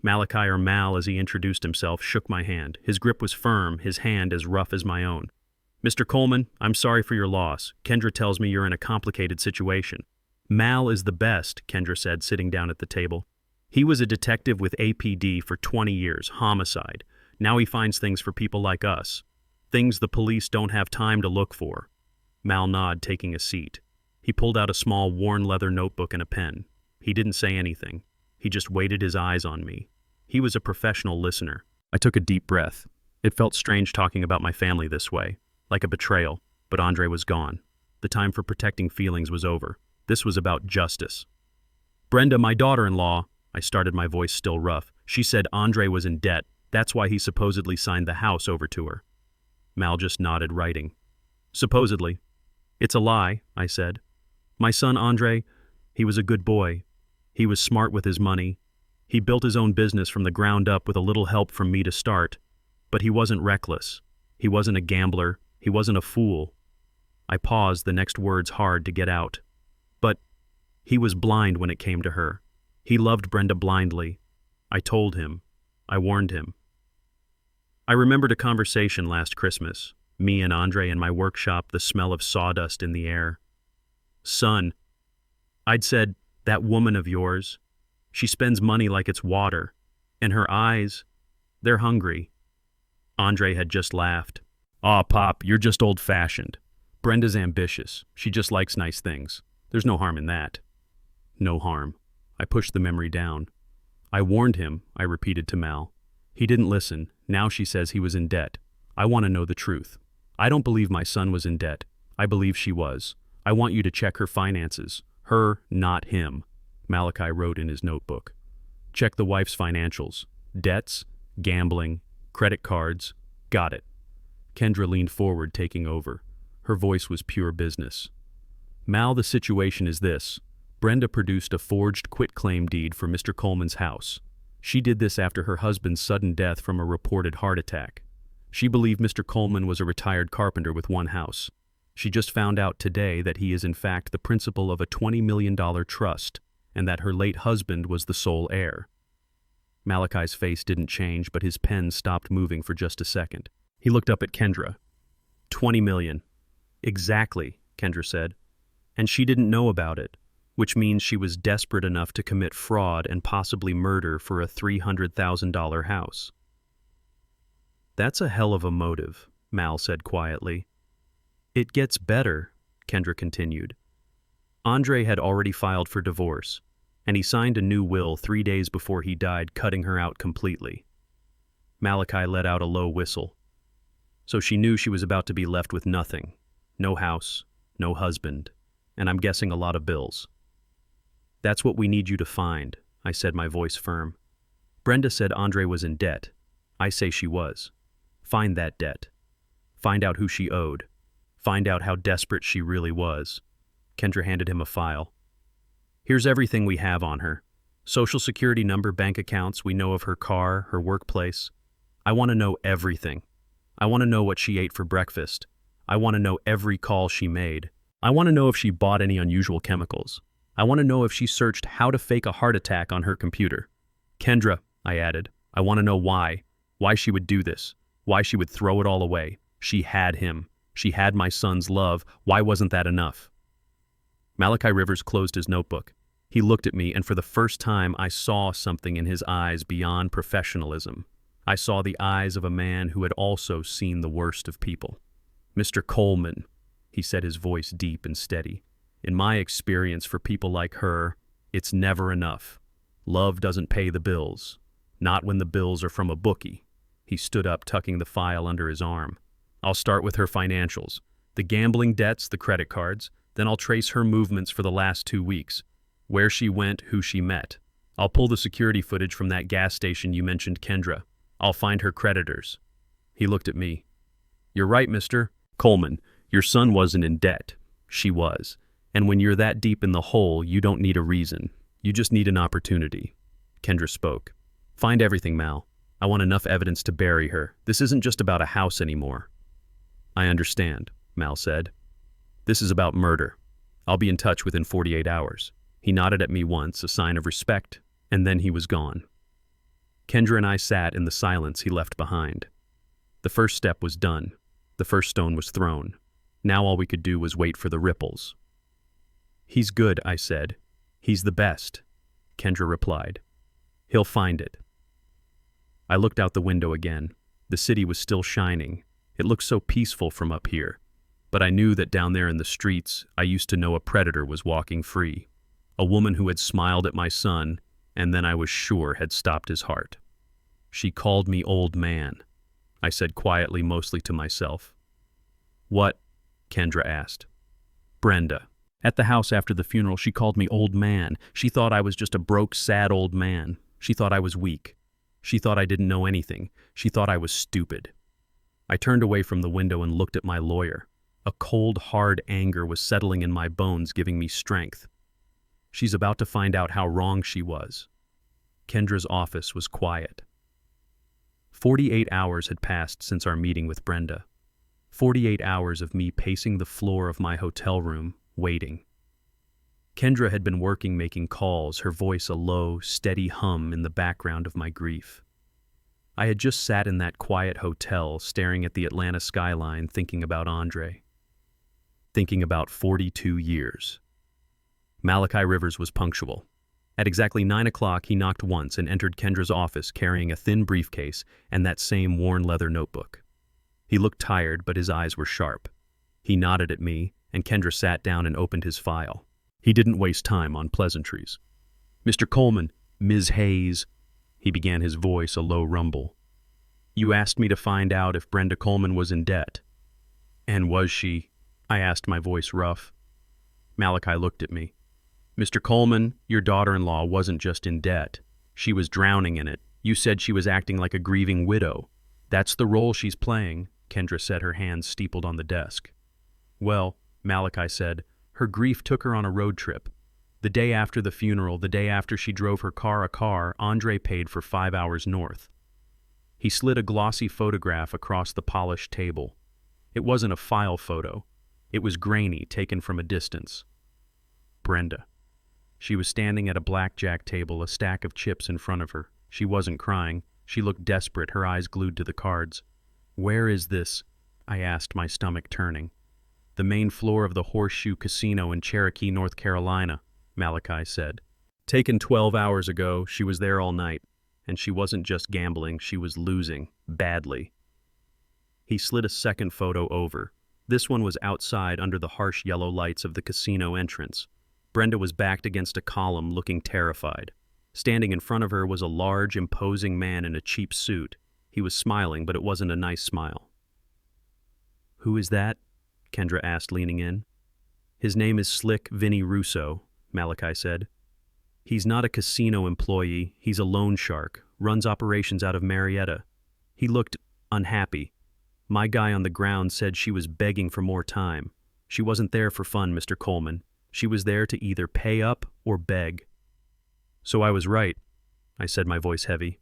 Malachi, or Mal as he introduced himself, shook my hand. His grip was firm, his hand as rough as my own. "Mr. Coleman, I'm sorry for your loss. Kendra tells me you're in a complicated situation." "Mal is the best," Kendra said, sitting down at the table. "He was a detective with APD for 20 years, homicide. Now he finds things for people like us. Things the police don't have time to look for." Mal nodded, taking a seat. He pulled out a small, worn leather notebook and a pen. He didn't say anything. He just waited, his eyes on me. He was a professional listener. I took a deep breath. It felt strange talking about my family this way, like a betrayal, but Andre was gone. The time for protecting feelings was over. This was about justice. "Brenda, my daughter-in-law," I started, my voice still rough. "She said Andre was in debt. That's why he supposedly signed the house over to her." Mal just nodded, writing. "Supposedly. It's a lie," I said. "My son Andre, he was a good boy. He was smart with his money. He built his own business from the ground up with a little help from me to start. But he wasn't reckless. He wasn't a gambler. He wasn't a fool." I paused, the next words hard to get out. "But he was blind when it came to her. He loved Brenda blindly. I told him. I warned him." I remembered a conversation last Christmas. Me and Andre in my workshop, the smell of sawdust in the air. "Son," I'd said, "that woman of yours, she spends money like it's water. And her eyes, they're hungry." Andre had just laughed. "Aw, Pop, you're just old-fashioned. Brenda's ambitious. She just likes nice things. There's no harm in that." No harm. I pushed the memory down. "I warned him," I repeated to Mal. "He didn't listen. Now she says he was in debt. I want to know the truth. I don't believe my son was in debt. I believe she was. I want you to check her finances. Her, not him." Malachi wrote in his notebook. "Check the wife's financials. Debts, gambling, credit cards. Got it." Kendra leaned forward, taking over. Her voice was pure business. "Mal, the situation is this. Brenda produced a forged quitclaim deed for Mr. Coleman's house. She did this after her husband's sudden death from a reported heart attack. She believed Mr. Coleman was a retired carpenter with one house. She just found out today that he is in fact the principal of a $20 million trust, and that her late husband was the sole heir." Malachi's face didn't change, but his pen stopped moving for just a second. He looked up at Kendra. "20 million. Exactly," Kendra said. "And she didn't know about it, which means she was desperate enough to commit fraud and possibly murder for a $300,000 house." "That's a hell of a motive," Mal said quietly. "It gets better," Kendra continued. "Andre had already filed for divorce, and he signed a new will 3 days before he died, cutting her out completely." Malachi let out a low whistle. "So she knew she was about to be left with nothing. No house, no husband, and I'm guessing a lot of bills." "That's what we need you to find," I said, my voice firm. "Brenda said Andre was in debt. I say she was. Find that debt. Find out who she owed. Find out how desperate she really was." Kendra handed him a file. "Here's everything we have on her. Social security number, bank accounts, we know of her car, her workplace. I want to know everything. I want to know what she ate for breakfast. I want to know every call she made. I want to know if she bought any unusual chemicals. I want to know if she searched how to fake a heart attack on her computer. Kendra," I added, "I want to know why she would do this, why she would throw it all away. She had him. She had my son's love. Why wasn't that enough?" Malachi Rivers closed his notebook. He looked at me, and for the first time I saw something in his eyes beyond professionalism. I saw the eyes of a man who had also seen the worst of people. Mr. Coleman, he said, his voice deep and steady. In my experience, for people like her, it's never enough. Love doesn't pay the bills. Not when the bills are from a bookie. He stood up, tucking the file under his arm. I'll start with her financials. The gambling debts, the credit cards. Then I'll trace her movements for the last 2 weeks. Where she went, who she met. I'll pull the security footage from that gas station you mentioned, Kendra. I'll find her creditors. He looked at me. You're right, Mr. Coleman. Your son wasn't in debt. She was. And when you're that deep in the hole, you don't need a reason. You just need an opportunity. Kendra spoke. Find everything, Mal. I want enough evidence to bury her. This isn't just about a house anymore. I understand, Mal said. This is about murder. I'll be in touch within 48 hours. He nodded at me once, a sign of respect, and then he was gone. Kendra and I sat in the silence he left behind. The first step was done. The first stone was thrown. Now all we could do was wait for the ripples. He's good, I said. He's the best, Kendra replied. He'll find it. I looked out the window again. The city was still shining. It looked so peaceful from up here. But I knew that down there in the streets, I used to know a predator was walking free. A woman who had smiled at my son, and then I was sure had stopped his heart. She called me old man, I said quietly, mostly to myself. What? Kendra asked. Brenda. At the house after the funeral, she called me old man. She thought I was just a broke, sad old man. She thought I was weak. She thought I didn't know anything. She thought I was stupid. I turned away from the window and looked at my lawyer. A cold, hard anger was settling in my bones, giving me strength. She's about to find out how wrong she was. Kendra's office was quiet. 48 hours had passed since our meeting with Brenda. 48 hours of me pacing the floor of my hotel room, waiting. Kendra had been working, making calls, her voice a low, steady hum in the background of my grief. I had just sat in that quiet hotel, staring at the Atlanta skyline, thinking about Andre. Thinking about 42 years. Malachi Rivers was punctual. At exactly 9 o'clock, he knocked once and entered Kendra's office carrying a thin briefcase and that same worn leather notebook. He looked tired, but his eyes were sharp. He nodded at me, and Kendra sat down and opened his file. He didn't waste time on pleasantries. Mr. Coleman, Ms. Hayes, he began, his voice a low rumble. You asked me to find out if Brenda Coleman was in debt. And was she? I asked, my voice rough. Malachi looked at me. Mr. Coleman, your daughter-in-law wasn't just in debt. She was drowning in it. You said she was acting like a grieving widow. That's the role she's playing, Kendra said, her hands steepled on the desk. Well, Malachi said, her grief took her on a road trip. The day after the funeral, the day after she drove her car a car, Andre paid for 5 hours north. He slid a glossy photograph across the polished table. It wasn't a file photo. It was grainy, taken from a distance. Brenda. She was standing at a blackjack table, a stack of chips in front of her. She wasn't crying. She looked desperate, her eyes glued to the cards. Where is this? I asked, my stomach turning. The main floor of the Horseshoe Casino in Cherokee, North Carolina, Malachi said. Taken 12 hours ago, she was there all night. And she wasn't just gambling, she was losing, badly. He slid a second photo over. This one was outside under the harsh yellow lights of the casino entrance. Brenda was backed against a column, looking terrified. Standing in front of her was a large, imposing man in a cheap suit. He was smiling, but it wasn't a nice smile. Who is that? Kendra asked, leaning in. His name is Slick Vinny Russo, Malachi said. He's not a casino employee. He's a loan shark, runs operations out of Marietta. He looked unhappy. My guy on the ground said she was begging for more time. She wasn't there for fun, Mr. Coleman. She was there to either pay up or beg. So I was right, I said, my voice heavy.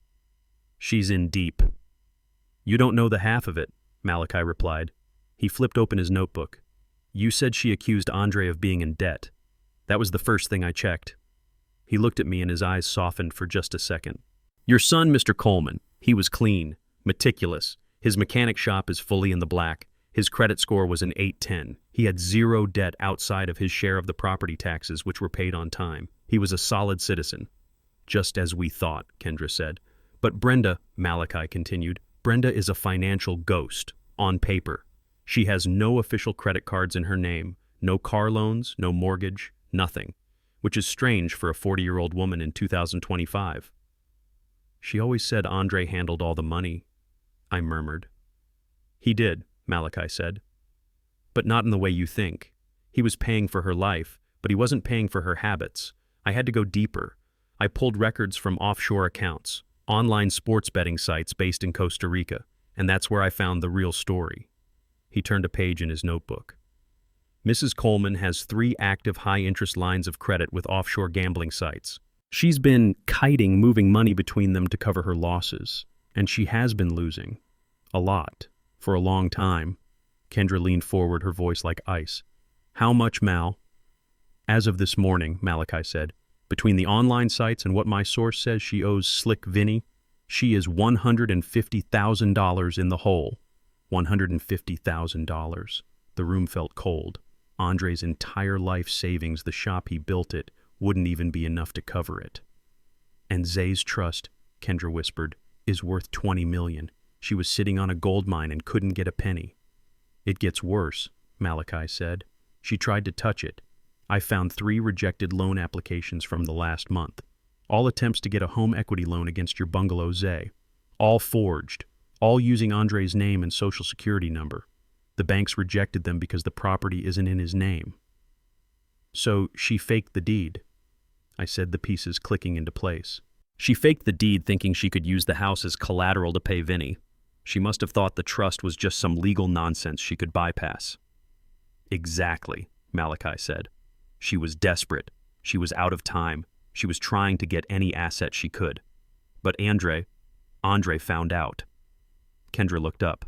She's in deep. You don't know the half of it, Malachi replied. He flipped open his notebook. You said she accused Andre of being in debt. That was the first thing I checked. He looked at me and his eyes softened for just a second. Your son, Mr. Coleman, he was clean, meticulous. His mechanic shop is fully in the black. His credit score was an 810. He had zero debt outside of his share of the property taxes, which were paid on time. He was a solid citizen. Just as we thought, Kendra said. But Brenda, Malachi continued, Brenda is a financial ghost, on paper. She has no official credit cards in her name, no car loans, no mortgage, nothing, which is strange for a 40-year-old woman in 2025. She always said Andre handled all the money, I murmured. He did, Malachi said. But not in the way you think. He was paying for her life, but he wasn't paying for her habits. I had to go deeper. I pulled records from offshore accounts, online sports betting sites based in Costa Rica, and that's where I found the real story. He turned a page in his notebook. Mrs. Coleman has 3 active high-interest lines of credit with offshore gambling sites. She's been kiting moving money between them to cover her losses, and she has been losing. A lot. For a long time. Kendra leaned forward, her voice like ice. How much, Mal? As of this morning, Malachi said, between the online sites and what my source says she owes Slick Vinny, she is $150,000 in the hole. $150,000. The room felt cold. Andre's entire life savings, the shop he built it, wouldn't even be enough to cover it. And Zay's trust, Kendra whispered, is worth $20 million. She was sitting on a gold mine and couldn't get a penny. It gets worse, Malachi said. She tried to touch it. I found 3 rejected loan applications from the last month. All attempts to get a home equity loan against your bungalow, Zay. All forged. All using Andre's name and social security number. The banks rejected them because the property isn't in his name. So she faked the deed, I said, the pieces clicking into place. She faked the deed thinking she could use the house as collateral to pay Vinny. She must have thought the trust was just some legal nonsense she could bypass. Exactly, Malachi said. She was desperate. She was out of time. She was trying to get any asset she could. But Andre found out. Kendra looked up.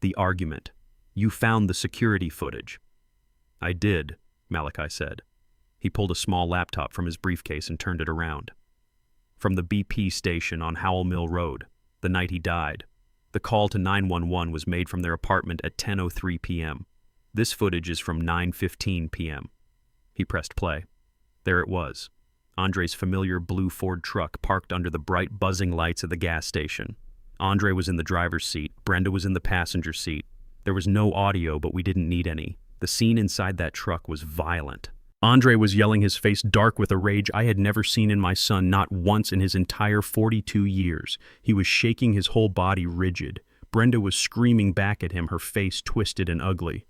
The argument. You found the security footage. I did, Malachi said. He pulled a small laptop from his briefcase and turned it around. From the BP station on Howell Mill Road, the night he died. The call to 911 was made from their apartment at 10:03 p.m. This footage is from 9:15 p.m. He pressed play. There it was. Andre's familiar blue Ford truck parked under the bright buzzing lights of the gas station. Andre was in the driver's seat. Brenda was in the passenger seat. There was no audio, but we didn't need any. The scene inside that truck was violent. Andre was yelling, his face dark with a rage I had never seen in my son, not once in his entire 42 years. He was shaking, his whole body rigid. Brenda was screaming back at him, her face twisted and ugly.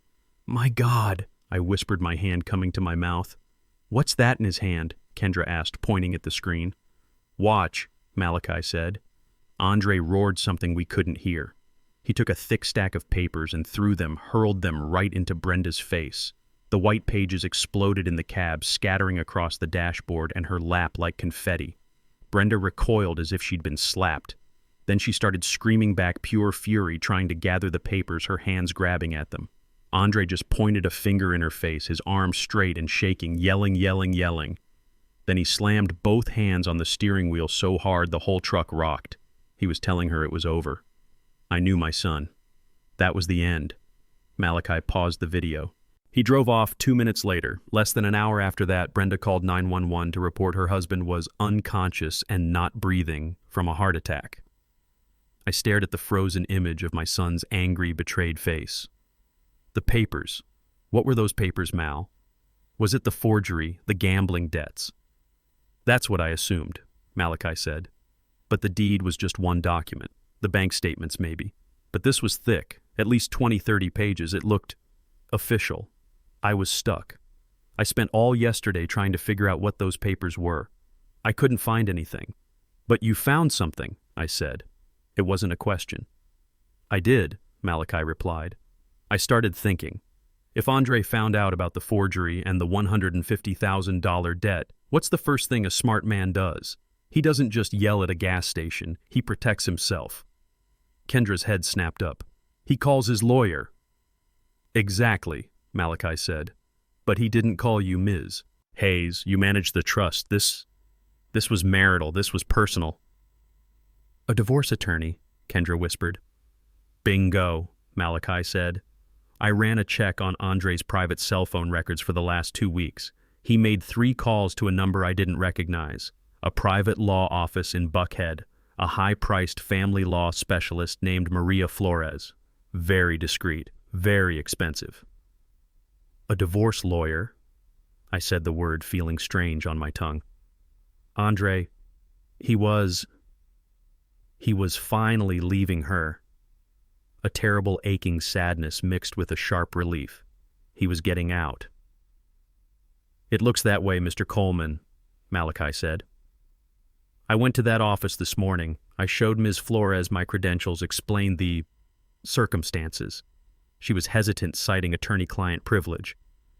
My God, I whispered, my hand coming to my mouth. What's that in his hand? Kendra asked, pointing at the screen. Watch, Malachi said. Andre roared something we couldn't hear. He took a thick stack of papers and threw them, hurled them right into Brenda's face. The white pages exploded in the cab, scattering across the dashboard and her lap like confetti. Brenda recoiled as if she'd been slapped. Then she started screaming back, pure fury, trying to gather the papers, her hands grabbing at them. Andre just pointed a finger in her face, his arms straight and shaking, yelling. Then he slammed both hands on the steering wheel so hard the whole truck rocked. He was telling her it was over. I knew my son. That was the end. Malachi paused the video. He drove off 2 minutes later. Less than an hour after that, Brenda called 911 to report her husband was unconscious and not breathing from a heart attack. I stared at the frozen image of my son's angry, betrayed face. The papers. What were those papers, Mal? Was it the forgery, the gambling debts? That's what I assumed, Malachi said. But the deed was just one document. The bank statements, maybe. But this was thick, at least 20-30 pages. It looked official. I was stuck. I spent all yesterday trying to figure out what those papers were. I couldn't find anything. But you found something, I said. It wasn't a question. I did, Malachi replied. I started thinking. If Andre found out about the forgery and the $150,000 debt, what's the first thing a smart man does? He doesn't just yell at a gas station. He protects himself. Kendra's head snapped up. He calls his lawyer. Exactly, Malachi said. But he didn't call you Ms. Hayes. You managed the trust. This was marital. This was personal. A divorce attorney, Kendra whispered. Bingo, Malachi said. I ran a check on Andre's private cell phone records for the last 2 weeks. He made 3 calls to a number I didn't recognize. A private law office in Buckhead. A high-priced family law specialist named Maria Flores. Very discreet. Very expensive. A divorce lawyer, I said the word, feeling strange on my tongue. Andre, he was finally leaving her. A terrible aching sadness mixed with a sharp relief. He was getting out. It looks that way, Mr. Coleman, Malachi said. I went to that office this morning. I showed Ms. Flores my credentials, explained the circumstances. She was hesitant, citing attorney-client privilege.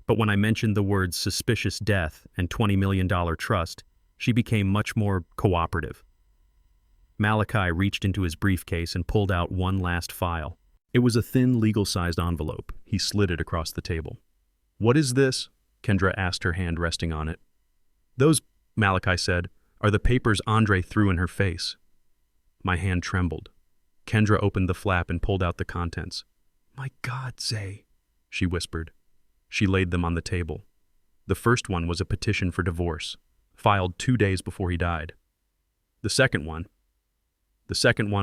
But when I mentioned the words suspicious death and $20 million trust, she became much more cooperative. Malachi reached into his briefcase and pulled out one last file. It was a thin, legal-sized envelope. He slid it across the table. "What is this?" Kendra asked, her hand resting on it. "Those," Malachi said, "are the papers Andre threw in her face." My hand trembled. Kendra opened the flap and pulled out the contents. "My God, Zay," she whispered. She laid them on the table. The first one was a petition for divorce, filed 2 days before he died. The second one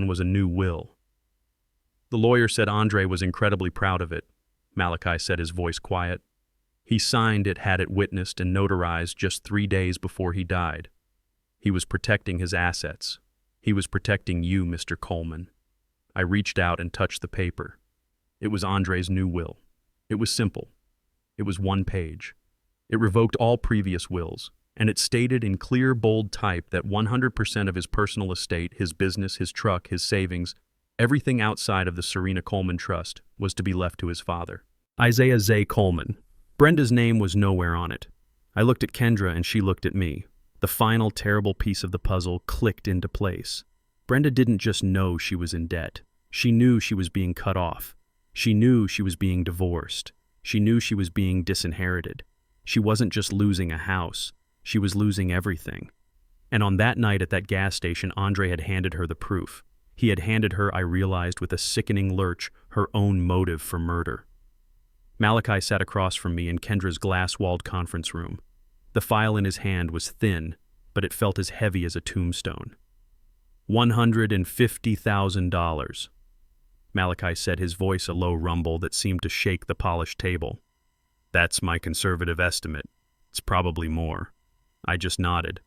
was a new will. The lawyer said Andre was incredibly proud of it. Malachi said, his voice quiet. He signed it, had it witnessed and notarized just 3 days before he died. He was protecting his assets. He was protecting you, Mr. Coleman. I reached out and touched the paper. It was Andre's new will. It was simple. It was 1 page. It revoked all previous wills, and it stated in clear, bold type that 100% of his personal estate, his business, his truck, his savings, everything outside of the Serena Coleman Trust was to be left to his father. Isaiah Coleman. Brenda's name was nowhere on it. I looked at Kendra and she looked at me. The final terrible piece of the puzzle clicked into place. Brenda didn't just know she was in debt. She knew she was being cut off. She knew she was being divorced. She knew she was being disinherited. She wasn't just losing a house. She was losing everything. And on that night at that gas station, Andre had handed her the proof. He had handed her, I realized with a sickening lurch, her own motive for murder. Malachi sat across from me in Kendra's glass-walled conference room. The file in his hand was thin, but it felt as heavy as a tombstone. $150,000. Malachi said, his voice a low rumble that seemed to shake the polished table. That's my conservative estimate. It's probably more. I just nodded.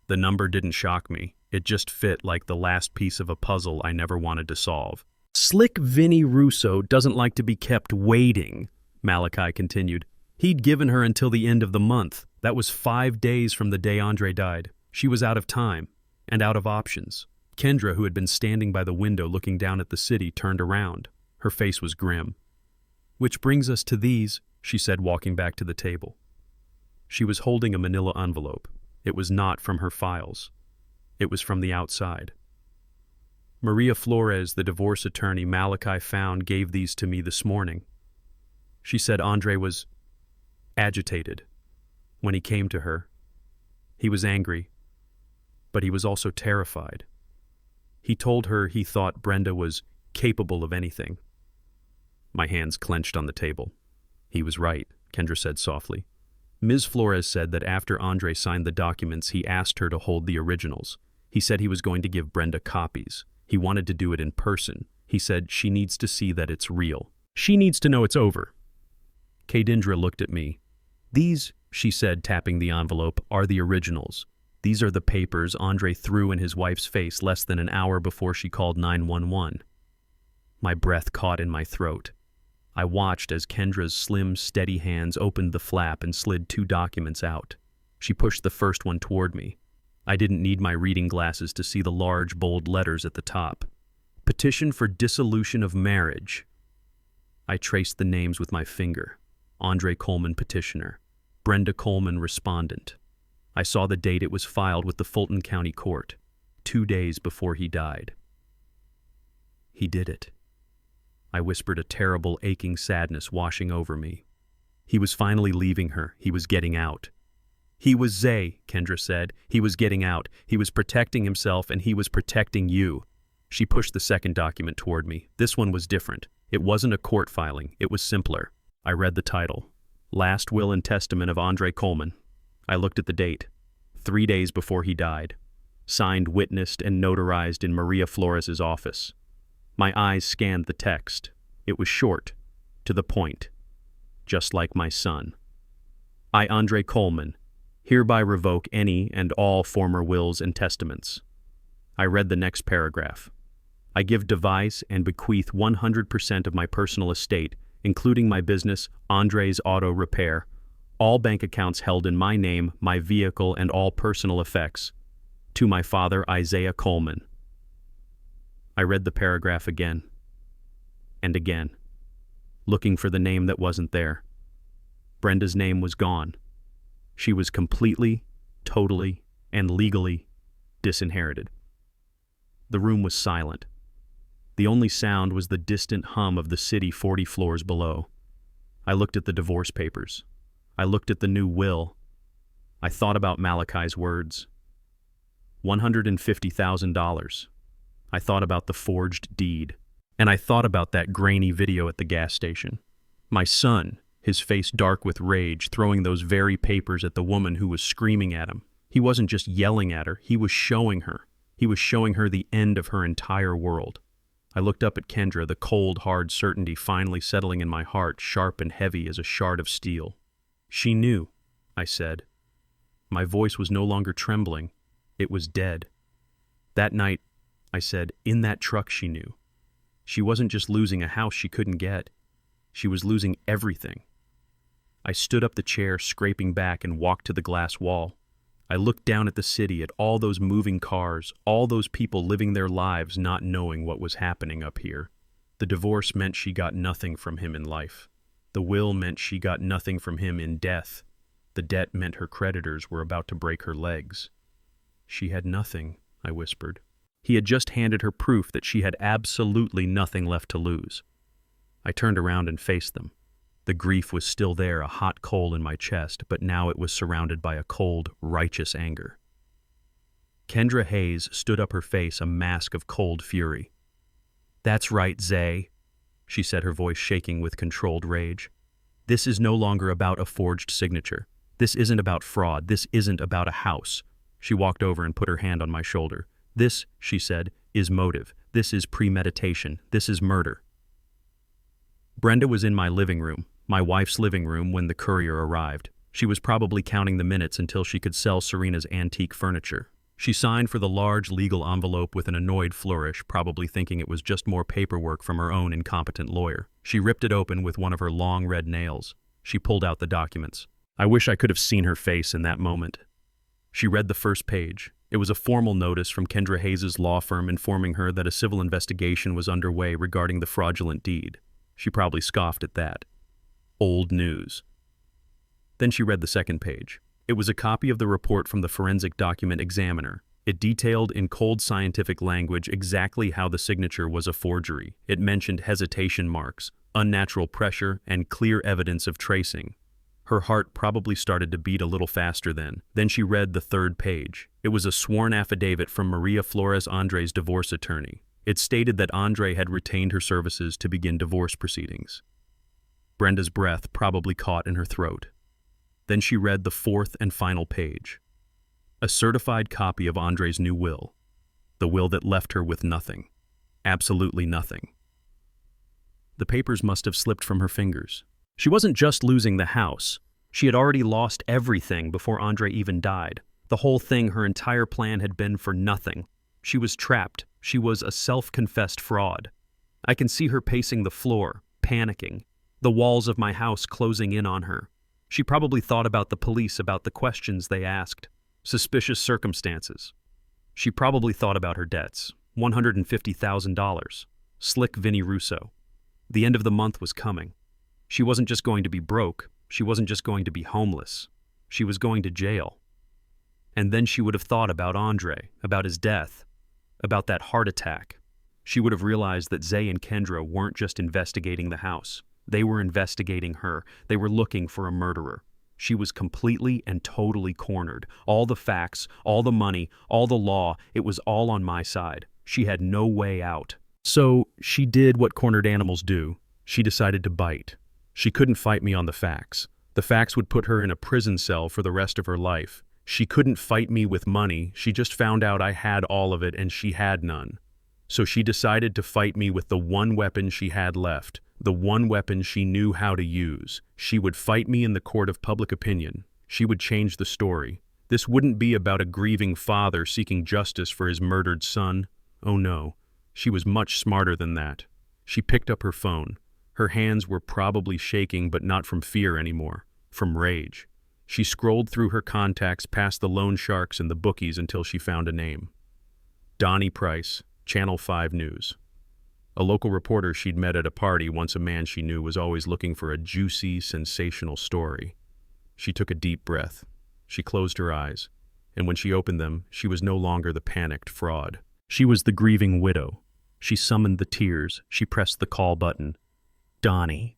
The number didn't shock me. It just fit like the last piece of a puzzle I never wanted to solve. Slick Vinny Russo doesn't like to be kept waiting, Malachi continued. He'd given her until the end of the month. That was 5 days from the day Andre died. She was out of time and out of options. Kendra, who had been standing by the window looking down at the city, turned around. Her face was grim. "Which brings us to these," she said, walking back to the table. She was holding a manila envelope. It was not from her files. It was from the outside. Maria Flores, the divorce attorney Malachi found, gave these to me this morning. She said Andre was agitated when he came to her. He was angry, but he was also terrified. He told her he thought Brenda was capable of anything. My hands clenched on the table. He was right, Kendra said softly. Ms. Flores said that after Andre signed the documents, he asked her to hold the originals. He said he was going to give Brenda copies. He wanted to do it in person. He said she needs to see that it's real. She needs to know it's over. Kadindra looked at me. These, she said, tapping the envelope, are the originals. These are the papers Andre threw in his wife's face less than an hour before she called 911. My breath caught in my throat. I watched as Kendra's slim, steady hands opened the flap and slid 2 documents out. She pushed the first one toward me. I didn't need my reading glasses to see the large, bold letters at the top. Petition for dissolution of marriage. I traced the names with my finger. Andre Coleman, petitioner. Brenda Coleman, respondent. I saw the date it was filed with the Fulton County Court, 2 days before he died. He did it. I whispered, a terrible, aching sadness washing over me. He was finally leaving her. He was getting out. He was Zay, Kendra said. He was getting out. He was protecting himself, and he was protecting you. She pushed the second document toward me. This one was different. It wasn't a court filing. It was simpler. I read the title. Last Will and Testament of Andre Coleman. I looked at the date. 3 days before he died. Signed, witnessed, and notarized in Maria Flores' office. My eyes scanned the text. It was short, to the point, just like my son. I, Isaiah Coleman, hereby revoke any and all former wills and testaments. I read the next paragraph. I give, devise, and bequeath 100% of my personal estate, including my business, Andre's Auto Repair, all bank accounts held in my name, my vehicle, and all personal effects, to my father, Isaiah Coleman. I read the paragraph again and again, looking for the name that wasn't there. Brenda's name was gone. She was completely, totally, and legally disinherited. The room was silent. The only sound was the distant hum of the city 40 floors below. I looked at the divorce papers. I looked at the new will. I thought about Malachi's words. $150,000. I thought about the forged deed. And I thought about that grainy video at the gas station. My son, his face dark with rage, throwing those very papers at the woman who was screaming at him. He wasn't just yelling at her, he was showing her. He was showing her the end of her entire world. I looked up at Kendra, the cold, hard certainty finally settling in my heart, sharp and heavy as a shard of steel. She knew, I said. My voice was no longer trembling. It was dead. That night, I said, in that truck she knew. She wasn't just losing a house she couldn't get. She was losing everything. I stood up the chair, scraping back, and walked to the glass wall. I looked down at the city, at all those moving cars, all those people living their lives not knowing what was happening up here. The divorce meant she got nothing from him in life. The will meant she got nothing from him in death. The debt meant her creditors were about to break her legs. She had nothing, I whispered. He had just handed her proof that she had absolutely nothing left to lose. I turned around and faced them. The grief was still there, a hot coal in my chest, but now it was surrounded by a cold, righteous anger. Kendra Hayes stood up, her face a mask of cold fury. "That's right, Zay," she said, her voice shaking with controlled rage. "This is no longer about a forged signature. This isn't about fraud. This isn't about a house." She walked over and put her hand on my shoulder. "This," she said, "is motive. This is premeditation. This is murder." Brenda was in my living room, my wife's living room, when the courier arrived. She was probably counting the minutes until she could sell Serena's antique furniture. She signed for the large legal envelope with an annoyed flourish, probably thinking it was just more paperwork from her own incompetent lawyer. She ripped it open with one of her long red nails. She pulled out the documents. I wish I could have seen her face in that moment. She read the first page. It was a formal notice from Kendra Hayes' law firm informing her that a civil investigation was underway regarding the fraudulent deed. She probably scoffed at that. Old news. Then she read the second page. It was a copy of the report from the forensic document examiner. It detailed in cold scientific language exactly how the signature was a forgery. It mentioned hesitation marks, unnatural pressure, and clear evidence of tracing. Her heart probably started to beat a little faster then. Then she read the third page. It was a sworn affidavit from Maria Flores, Andre's divorce attorney. It stated that Andre had retained her services to begin divorce proceedings. Brenda's breath probably caught in her throat. Then she read the fourth and final page. A certified copy of Andre's new will. The will that left her with nothing. Absolutely nothing. The papers must have slipped from her fingers. She wasn't just losing the house. She had already lost everything before Andre even died. The whole thing, her entire plan, had been for nothing. She was trapped. She was a self-confessed fraud. I can see her pacing the floor, panicking. The walls of my house closing in on her. She probably thought about the police, about the questions they asked. Suspicious circumstances. She probably thought about her debts. $150,000. Slick Vinny Russo. The end of the month was coming. She wasn't just going to be broke. She wasn't just going to be homeless. She was going to jail. And then she would have thought about Andre, about his death, about that heart attack. She would have realized that Zay and Kendra weren't just investigating the house. They were investigating her. They were looking for a murderer. She was completely and totally cornered. All the facts, all the money, all the law, it was all on my side. She had no way out. So she did what cornered animals do. She decided to bite. She couldn't fight me on the facts. The facts would put her in a prison cell for the rest of her life. She couldn't fight me with money. She just found out I had all of it and she had none. So she decided to fight me with the one weapon she had left, The one weapon she knew how to use. She would fight me in the court of public opinion. She would change the story. This wouldn't be about a grieving father seeking justice for his murdered son. Oh no, she was much smarter than that. She picked up her phone. Her hands were probably shaking, but not from fear anymore, from rage. She scrolled through her contacts past the loan sharks and the bookies until she found a name. Donnie Price, Channel 5 News. A local reporter she'd met at a party, once a man she knew was always looking for a juicy, sensational story. She took a deep breath. She closed her eyes, and when she opened them, she was no longer the panicked fraud. She was the grieving widow. She summoned the tears. She pressed the call button. Donnie,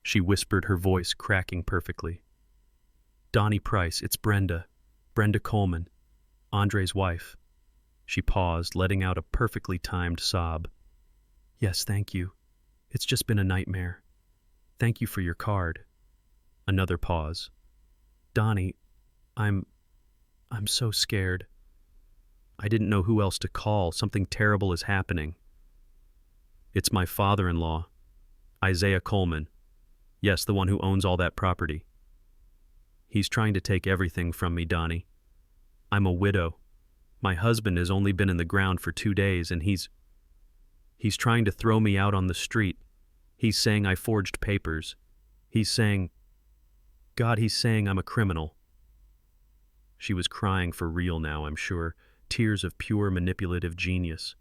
she whispered, her voice cracking perfectly. Donnie Price, it's Brenda. Brenda Coleman, Andre's wife. She paused, letting out a perfectly timed sob. Yes, thank you. It's just been a nightmare. Thank you for your card. Another pause. Donnie, I'm so scared. I didn't know who else to call. Something terrible is happening. It's my father-in-law, Isaiah Coleman. Yes, the one who owns all that property. He's trying to take everything from me, Donnie. I'm a widow. My husband has only been in the ground for 2 days, and he's trying to throw me out on the street. He's saying I forged papers. He's saying I'm a criminal. She was crying for real now, I'm sure, tears of pure manipulative genius.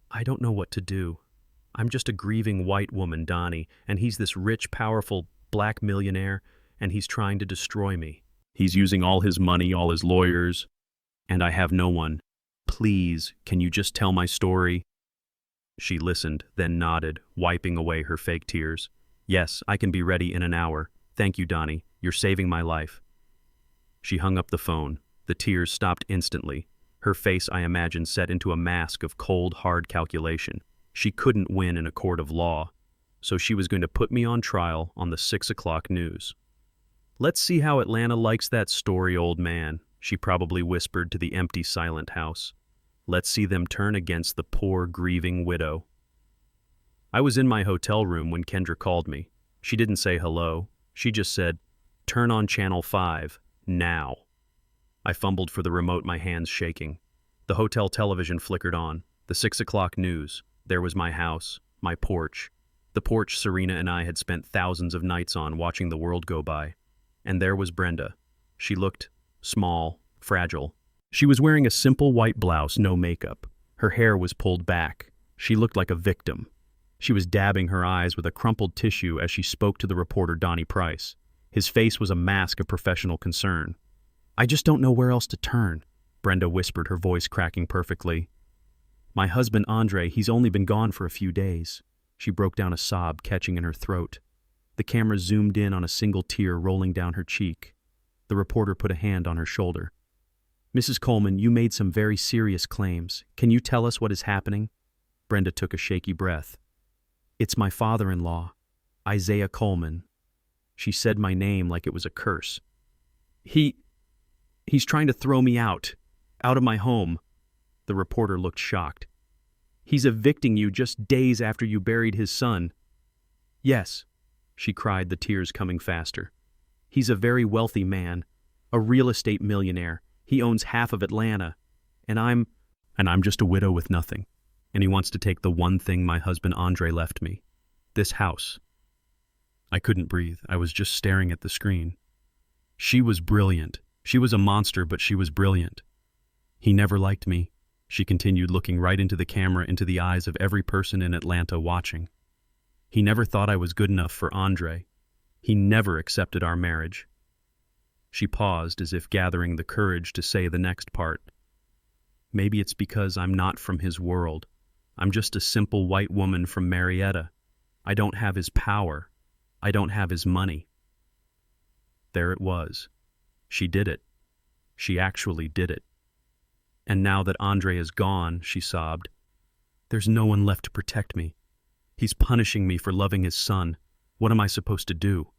I don't know what to do. I'm just a grieving white woman, Donnie, and he's this rich, powerful black millionaire, and he's trying to destroy me. He's using all his money, all his lawyers, and I have no one. Please, can you just tell my story? She listened, then nodded, wiping away her fake tears. Yes, I can be ready in an hour. Thank you, Donnie. You're saving my life. She hung up the phone. The tears stopped instantly. Her face, I imagined, set into a mask of cold, hard calculation. She couldn't win in a court of law, so she was going to put me on trial on the 6 o'clock news. Let's see how Atlanta likes that story, old man, she probably whispered to the empty, silent house. Let's see them turn against the poor, grieving widow. I was in my hotel room when Kendra called me. She didn't say hello. She just said, "Turn on Channel 5, now." I fumbled for the remote, my hands shaking. The hotel television flickered on. The 6 o'clock news. There was my house, my porch. The porch Serena and I had spent thousands of nights on, watching the world go by. And there was Brenda. She looked small, fragile. She was wearing a simple white blouse, no makeup. Her hair was pulled back. She looked like a victim. She was dabbing her eyes with a crumpled tissue as she spoke to the reporter Donnie Price. His face was a mask of professional concern. I just don't know where else to turn, Brenda whispered, her voice cracking perfectly. My husband Andre, he's only been gone for a few days. She broke down a sob, catching in her throat. The camera zoomed in on a single tear rolling down her cheek. The reporter put a hand on her shoulder. Mrs. Coleman, you made some very serious claims. Can you tell us what is happening? Brenda took a shaky breath. It's my father-in-law, Isaiah Coleman. She said my name like it was a curse. He's trying to throw me out of my home. The reporter looked shocked. He's evicting you just days after you buried his son. Yes, she cried, the tears coming faster. He's a very wealthy man, a real estate millionaire. He owns half of Atlanta, and I'm just a widow with nothing. And he wants to take the one thing my husband Andre left me, this house. I couldn't breathe. I was just staring at the screen. She was brilliant. She was a monster, but she was brilliant. He never liked me, she continued, looking right into the camera, into the eyes of every person in Atlanta watching. He never thought I was good enough for Andre. He never accepted our marriage. She paused, as if gathering the courage to say the next part. Maybe it's because I'm not from his world. I'm just a simple white woman from Marietta. I don't have his power. I don't have his money. There it was. She did it. She actually did it. And now that Andre is gone, she sobbed, there's no one left to protect me. He's punishing me for loving his son. What am I supposed to do?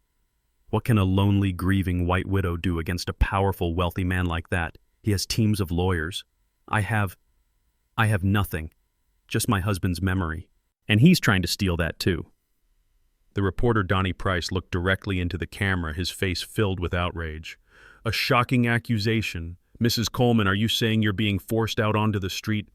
What can a lonely, grieving white widow do against a powerful, wealthy man like that? He has teams of lawyers. I have nothing. Just my husband's memory. And he's trying to steal that too. The reporter Donnie Price looked directly into the camera, his face filled with outrage. "A shocking accusation. Mrs. Coleman, are you saying you're being forced out onto the street?"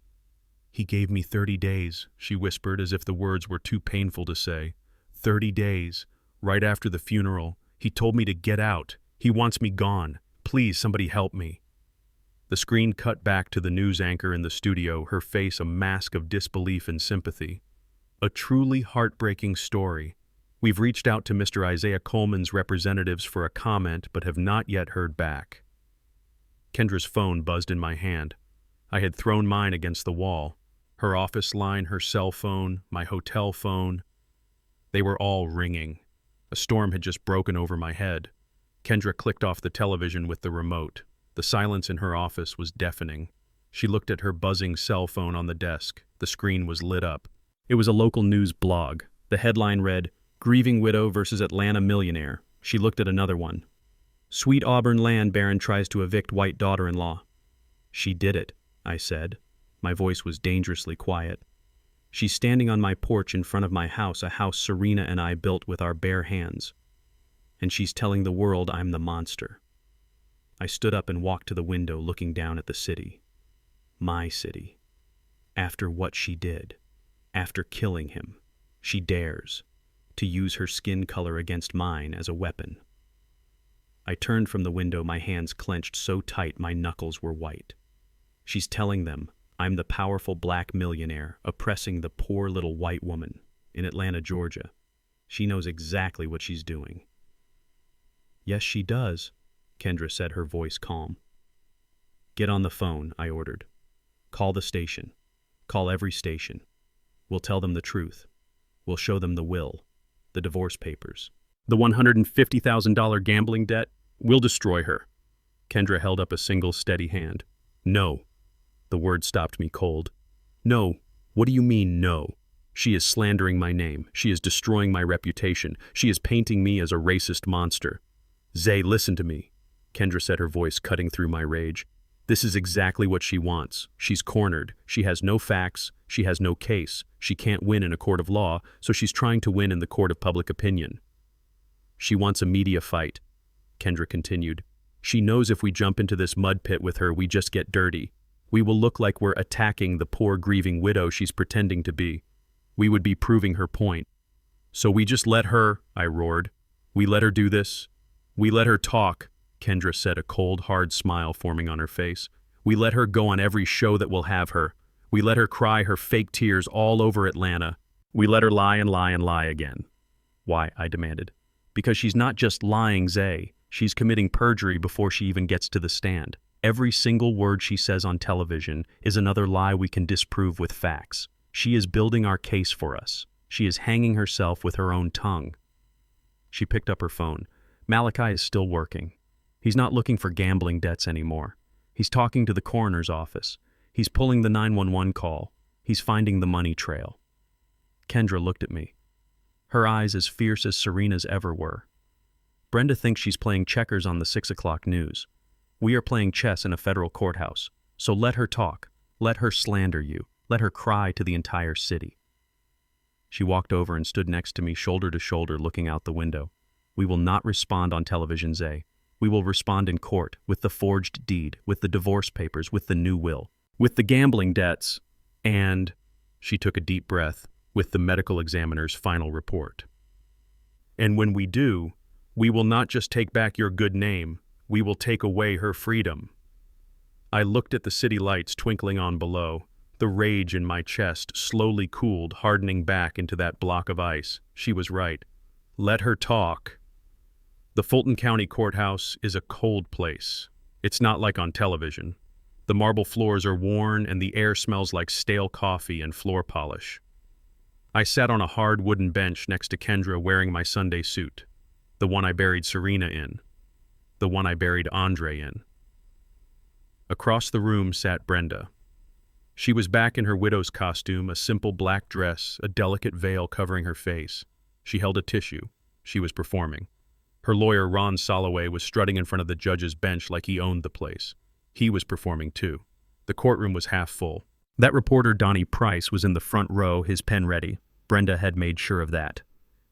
"He gave me 30 days, she whispered as if the words were too painful to say. 30 days. Right after the funeral. He told me to get out. He wants me gone. Please, somebody help me." The screen cut back to the news anchor in the studio, her face a mask of disbelief and sympathy. "A truly heartbreaking story. We've reached out to Mr. Isaiah Coleman's representatives for a comment but have not yet heard back." Kendra's phone buzzed in my hand. I had thrown mine against the wall. Her office line, her cell phone, my hotel phone. They were all ringing. A storm had just broken over my head. Kendra clicked off the television with the remote. The silence in her office was deafening. She looked at her buzzing cell phone on the desk. The screen was lit up. It was a local news blog. The headline read, "Grieving Widow versus Atlanta Millionaire." She looked at another one. "Sweet Auburn land baron tries to evict white daughter-in-law." "She did it," I said. My voice was dangerously quiet. "She's standing on my porch in front of my house, a house Serena and I built with our bare hands. And she's telling the world I'm the monster." I stood up and walked to the window, looking down at the city. My city. After what she did, after killing him, she dares to use her skin color against mine as a weapon. I turned from the window, my hands clenched so tight my knuckles were white. She's telling them I'm the powerful black millionaire oppressing the poor little white woman in Atlanta, Georgia. She knows exactly what she's doing. "Yes, she does," Kendra said, her voice calm. "Get on the phone," I ordered. "Call the station. Call every station. We'll tell them the truth. We'll show them the will, the divorce papers, the $150,000 gambling debt. We'll destroy her." Kendra held up a single steady hand. "No." The word stopped me cold. "No. What do you mean, no? She is slandering my name. She is destroying my reputation. She is painting me as a racist monster." "Zay, listen to me," Kendra said, her voice cutting through my rage. "This is exactly what she wants. She's cornered. She has no facts. She has no case. She can't win in a court of law, so she's trying to win in the court of public opinion. She wants a media fight," Kendra continued. "She knows if we jump into this mud pit with her, we just get dirty. We will look like we're attacking the poor grieving widow she's pretending to be. We would be proving her point. So we just let her," I roared. "We let her do this. We let her talk," Kendra said, a cold, hard smile forming on her face. "We let her go on every show that will have her. We let her cry her fake tears all over Atlanta. We let her lie and lie and lie again." "Why?" I demanded. "Because she's not just lying, Zay. She's committing perjury before she even gets to the stand. Every single word she says on television is another lie we can disprove with facts. She is building our case for us. She is hanging herself with her own tongue." She picked up her phone. "Malachi is still working. He's not looking for gambling debts anymore. He's talking to the coroner's office. He's pulling the 911 call. He's finding the money trail." Kendra looked at me, her eyes as fierce as Serena's ever were. "Brenda thinks she's playing checkers on the 6 o'clock news. We are playing chess in a federal courthouse. So let her talk. Let her slander you. Let her cry to the entire city." She walked over and stood next to me, shoulder to shoulder, looking out the window. "We will not respond on television, Zay. We will respond in court, with the forged deed, with the divorce papers, with the new will, with the gambling debts, and," she took a deep breath, "with the medical examiner's final report. And when we do, we will not just take back your good name, we will take away her freedom." I looked at the city lights twinkling on below. The rage in my chest slowly cooled, hardening back into that block of ice. She was right. Let her talk. The Fulton County Courthouse is a cold place. It's not like on television. The marble floors are worn and the air smells like stale coffee and floor polish. I sat on a hard wooden bench next to Kendra wearing my Sunday suit, the one I buried Serena in, the one I buried Andre in. Across the room sat Brenda. She was back in her widow's costume, a simple black dress, a delicate veil covering her face. She held a tissue. She was performing. Her lawyer, Ron Soloway, was strutting in front of the judge's bench like he owned the place. He was performing too. The courtroom was half full. That reporter, Donnie Price, was in the front row, his pen ready. Brenda had made sure of that.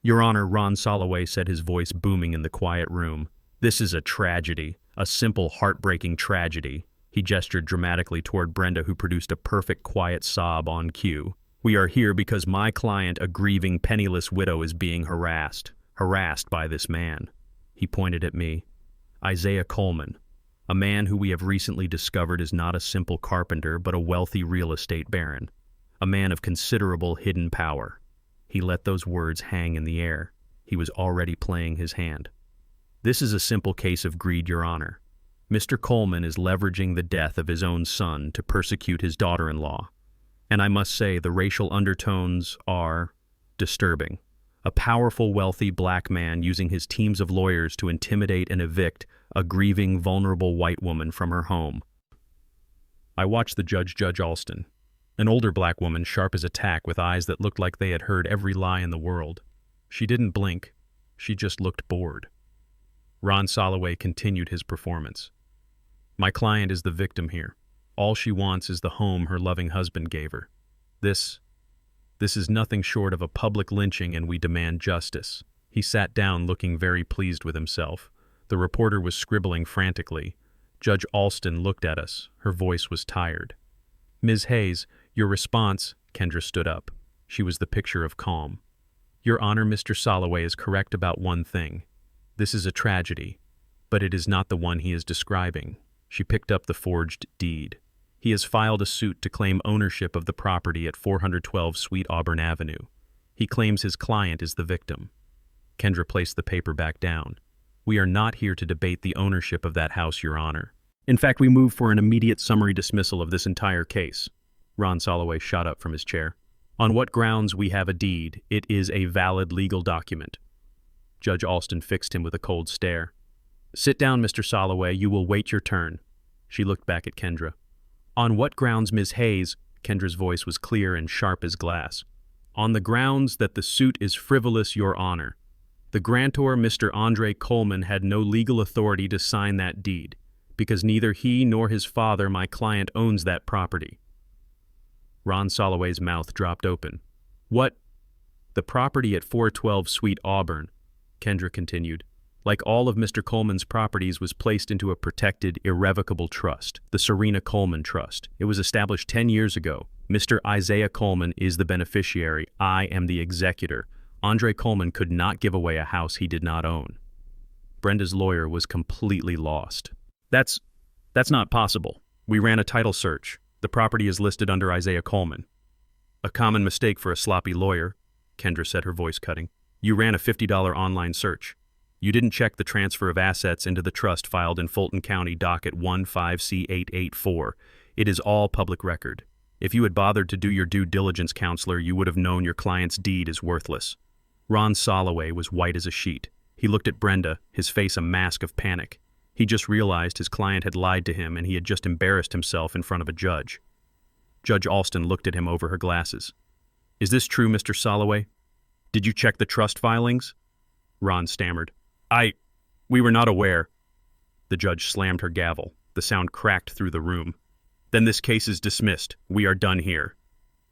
Your Honor, Ron Soloway said, his voice booming in the quiet room. This is a tragedy, a simple, heartbreaking tragedy. He gestured dramatically toward Brenda, who produced a perfect, quiet sob on cue. We are here because my client, a grieving, penniless widow, is being harassed by this man. He pointed at me. Isaiah Coleman, a man who we have recently discovered is not a simple carpenter but a wealthy real estate baron, a man of considerable hidden power. He let those words hang in the air. He was already playing his hand. This is a simple case of greed, Your Honor. Mr. Coleman is leveraging the death of his own son to persecute his daughter-in-law. And I must say, the racial undertones are disturbing. A powerful, wealthy black man using his teams of lawyers to intimidate and evict a grieving, vulnerable white woman from her home. I watched the judge, Judge Alston, an older black woman, sharp as a tack, with eyes that looked like they had heard every lie in the world. She didn't blink. She just looked bored. Ron Soloway continued his performance. My client is the victim here. All she wants is the home her loving husband gave her. This is nothing short of a public lynching, and we demand justice. He sat down, looking very pleased with himself. The reporter was scribbling frantically. Judge Alston looked at us. Her voice was tired. Ms. Hayes, your response. Kendra stood up. She was the picture of calm. Your Honor, Mr. Soloway is correct about one thing. This is a tragedy, but it is not the one he is describing. She picked up the forged deed. He has filed a suit to claim ownership of the property at 412 Sweet Auburn Avenue. He claims his client is the victim. Kendra placed the paper back down. We are not here to debate the ownership of that house, Your Honor. In fact, we move for an immediate summary dismissal of this entire case. Ron Soloway shot up from his chair. On what grounds we have a deed? It is a valid legal document. Judge Alston fixed him with a cold stare. Sit down, Mr. Soloway. You will wait your turn. She looked back at Kendra. On what grounds, Ms. Hayes? Kendra's voice was clear and sharp as glass. On the grounds that the suit is frivolous, Your Honor. The grantor, Mr. Andre Coleman, had no legal authority to sign that deed, because neither he nor his father, my client, owns that property. Ron Soloway's mouth dropped open. What? The property at 412 Sweet Auburn, Kendra continued, like all of Mr. Coleman's properties, was placed into a protected, irrevocable trust, the Serena Coleman Trust. It was established 10 years ago. Mr. Isaiah Coleman is the beneficiary. I am the executor. Andre Coleman could not give away a house he did not own. Brenda's lawyer was completely lost. That's not possible. We ran a title search. The property is listed under Isaiah Coleman. A common mistake for a sloppy lawyer, Kendra said, her voice cutting. You ran a $50 online search. You didn't check the transfer of assets into the trust filed in Fulton County docket 15C884. It is all public record. If you had bothered to do your due diligence, counselor, you would have known your client's deed is worthless. Ron Soloway was white as a sheet. He looked at Brenda, his face a mask of panic. He just realized his client had lied to him, and he had just embarrassed himself in front of a judge. Judge Alston looked at him over her glasses. Is this true, Mr. Soloway? Did you check the trust filings? Ron stammered. We were not aware. The judge slammed her gavel. The sound cracked through the room. Then this case is dismissed. We are done here.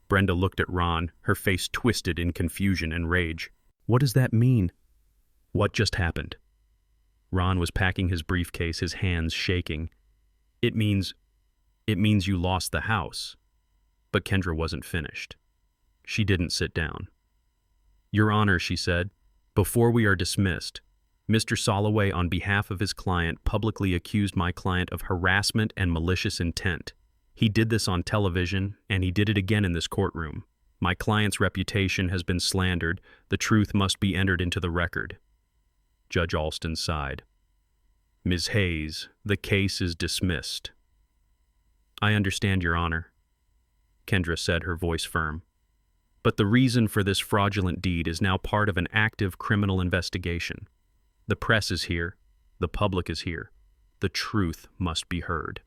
Brenda looked at Ron, her face twisted in confusion and rage. What does that mean? What just happened? Ron was packing his briefcase, his hands shaking. It means you lost the house. But Kendra wasn't finished. She didn't sit down. Your Honor, she said, before we are dismissed, Mr. Soloway, on behalf of his client, publicly accused my client of harassment and malicious intent. He did this on television, and he did it again in this courtroom. My client's reputation has been slandered. The truth must be entered into the record. Judge Alston sighed. Ms. Hayes, the case is dismissed. I understand, Your Honor, Kendra said, her voice firm. But the reason for this fraudulent deed is now part of an active criminal investigation. The press is here. The public is here. The truth must be heard.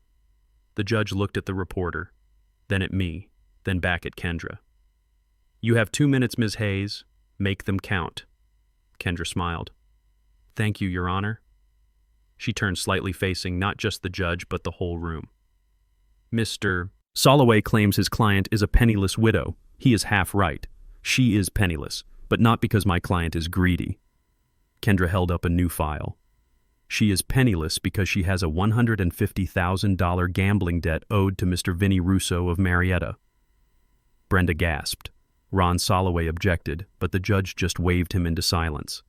The judge looked at the reporter, then at me, then back at Kendra. You have 2 minutes, Ms. Hayes. Make them count. Kendra smiled. Thank you, Your Honor. She turned slightly, facing not just the judge, but the whole room. Mr. Soloway claims his client is a penniless widow. He is half right. She is penniless. but not because my client is greedy. Kendra held up a new file. She is penniless because she has a $150,000 gambling debt owed to Mr. Vinny Russo of Marietta. Brenda gasped. Ron Soloway objected, but the judge just waved him into silence.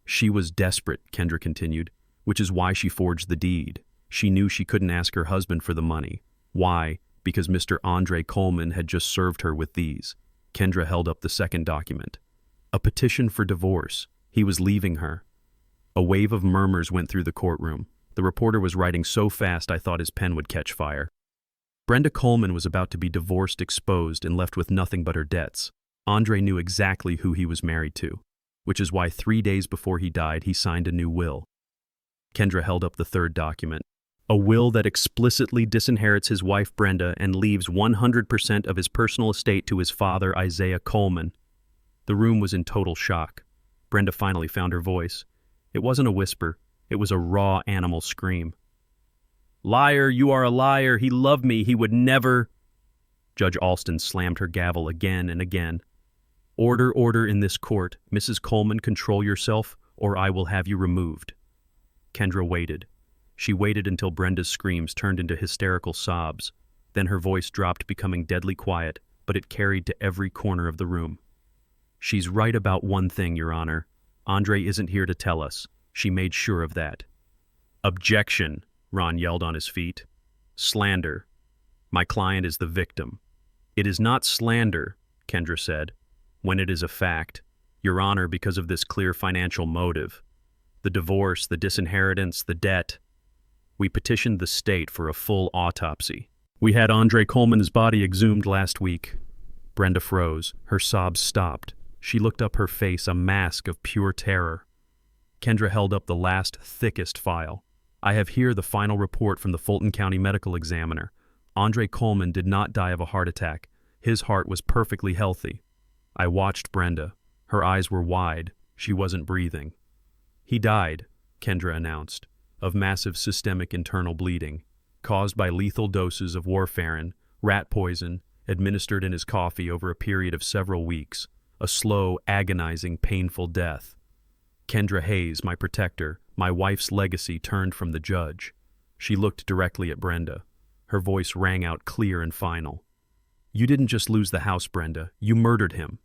She was desperate, Kendra continued, which is why she forged the deed. She knew she couldn't ask her husband for the money. Why? Because Mr. Isaiah Coleman had just served her with these. Kendra held up the second document. A petition for divorce. He was leaving her. A wave of murmurs went through the courtroom. The reporter was writing so fast I thought his pen would catch fire. Brenda Coleman was about to be divorced, exposed, and left with nothing but her debts. Andre knew exactly who he was married to, which is why 3 days before he died, he signed a new will. Kendra held up the third document. A will that explicitly disinherits his wife Brenda and leaves 100% of his personal estate to his father, Isaiah Coleman. The room was in total shock. Brenda finally found her voice. It wasn't a whisper. It was a raw animal scream. "Liar, you are a liar. He loved me. He would never—" Judge Alston slammed her gavel again and again. "Order, order in this court. Mrs. Coleman, control yourself, or I will have you removed." Kendra waited. She waited until Brenda's screams turned into hysterical sobs. Then her voice dropped, becoming deadly quiet, but it carried to every corner of the room. "She's right about one thing, Your Honor. Andre isn't here to tell us. She made sure of that." "Objection," Ron yelled on his feet. "Slander. My client is the victim." "It is not slander," Kendra said, "when it is a fact, Your Honor, because of this clear financial motive. The divorce, the disinheritance, the debt. We petitioned the state for a full autopsy. We had Andre Coleman's body exhumed last week." Brenda froze. Her sobs stopped. She looked up, her face a mask of pure terror. Kendra held up the last, thickest file. "I have here the final report from the Fulton County Medical Examiner. Andre Coleman did not die of a heart attack. His heart was perfectly healthy." I watched Brenda. Her eyes were wide. She wasn't breathing. "He died," Kendra announced, "of massive systemic internal bleeding, caused by lethal doses of warfarin, rat poison, administered in his coffee over a period of several weeks. A slow, agonizing, painful death." Kendra Hayes, my protector, my wife's legacy, turned from the judge. She looked directly at Brenda. Her voice rang out clear and final. "You didn't just lose the house, Brenda. You murdered him."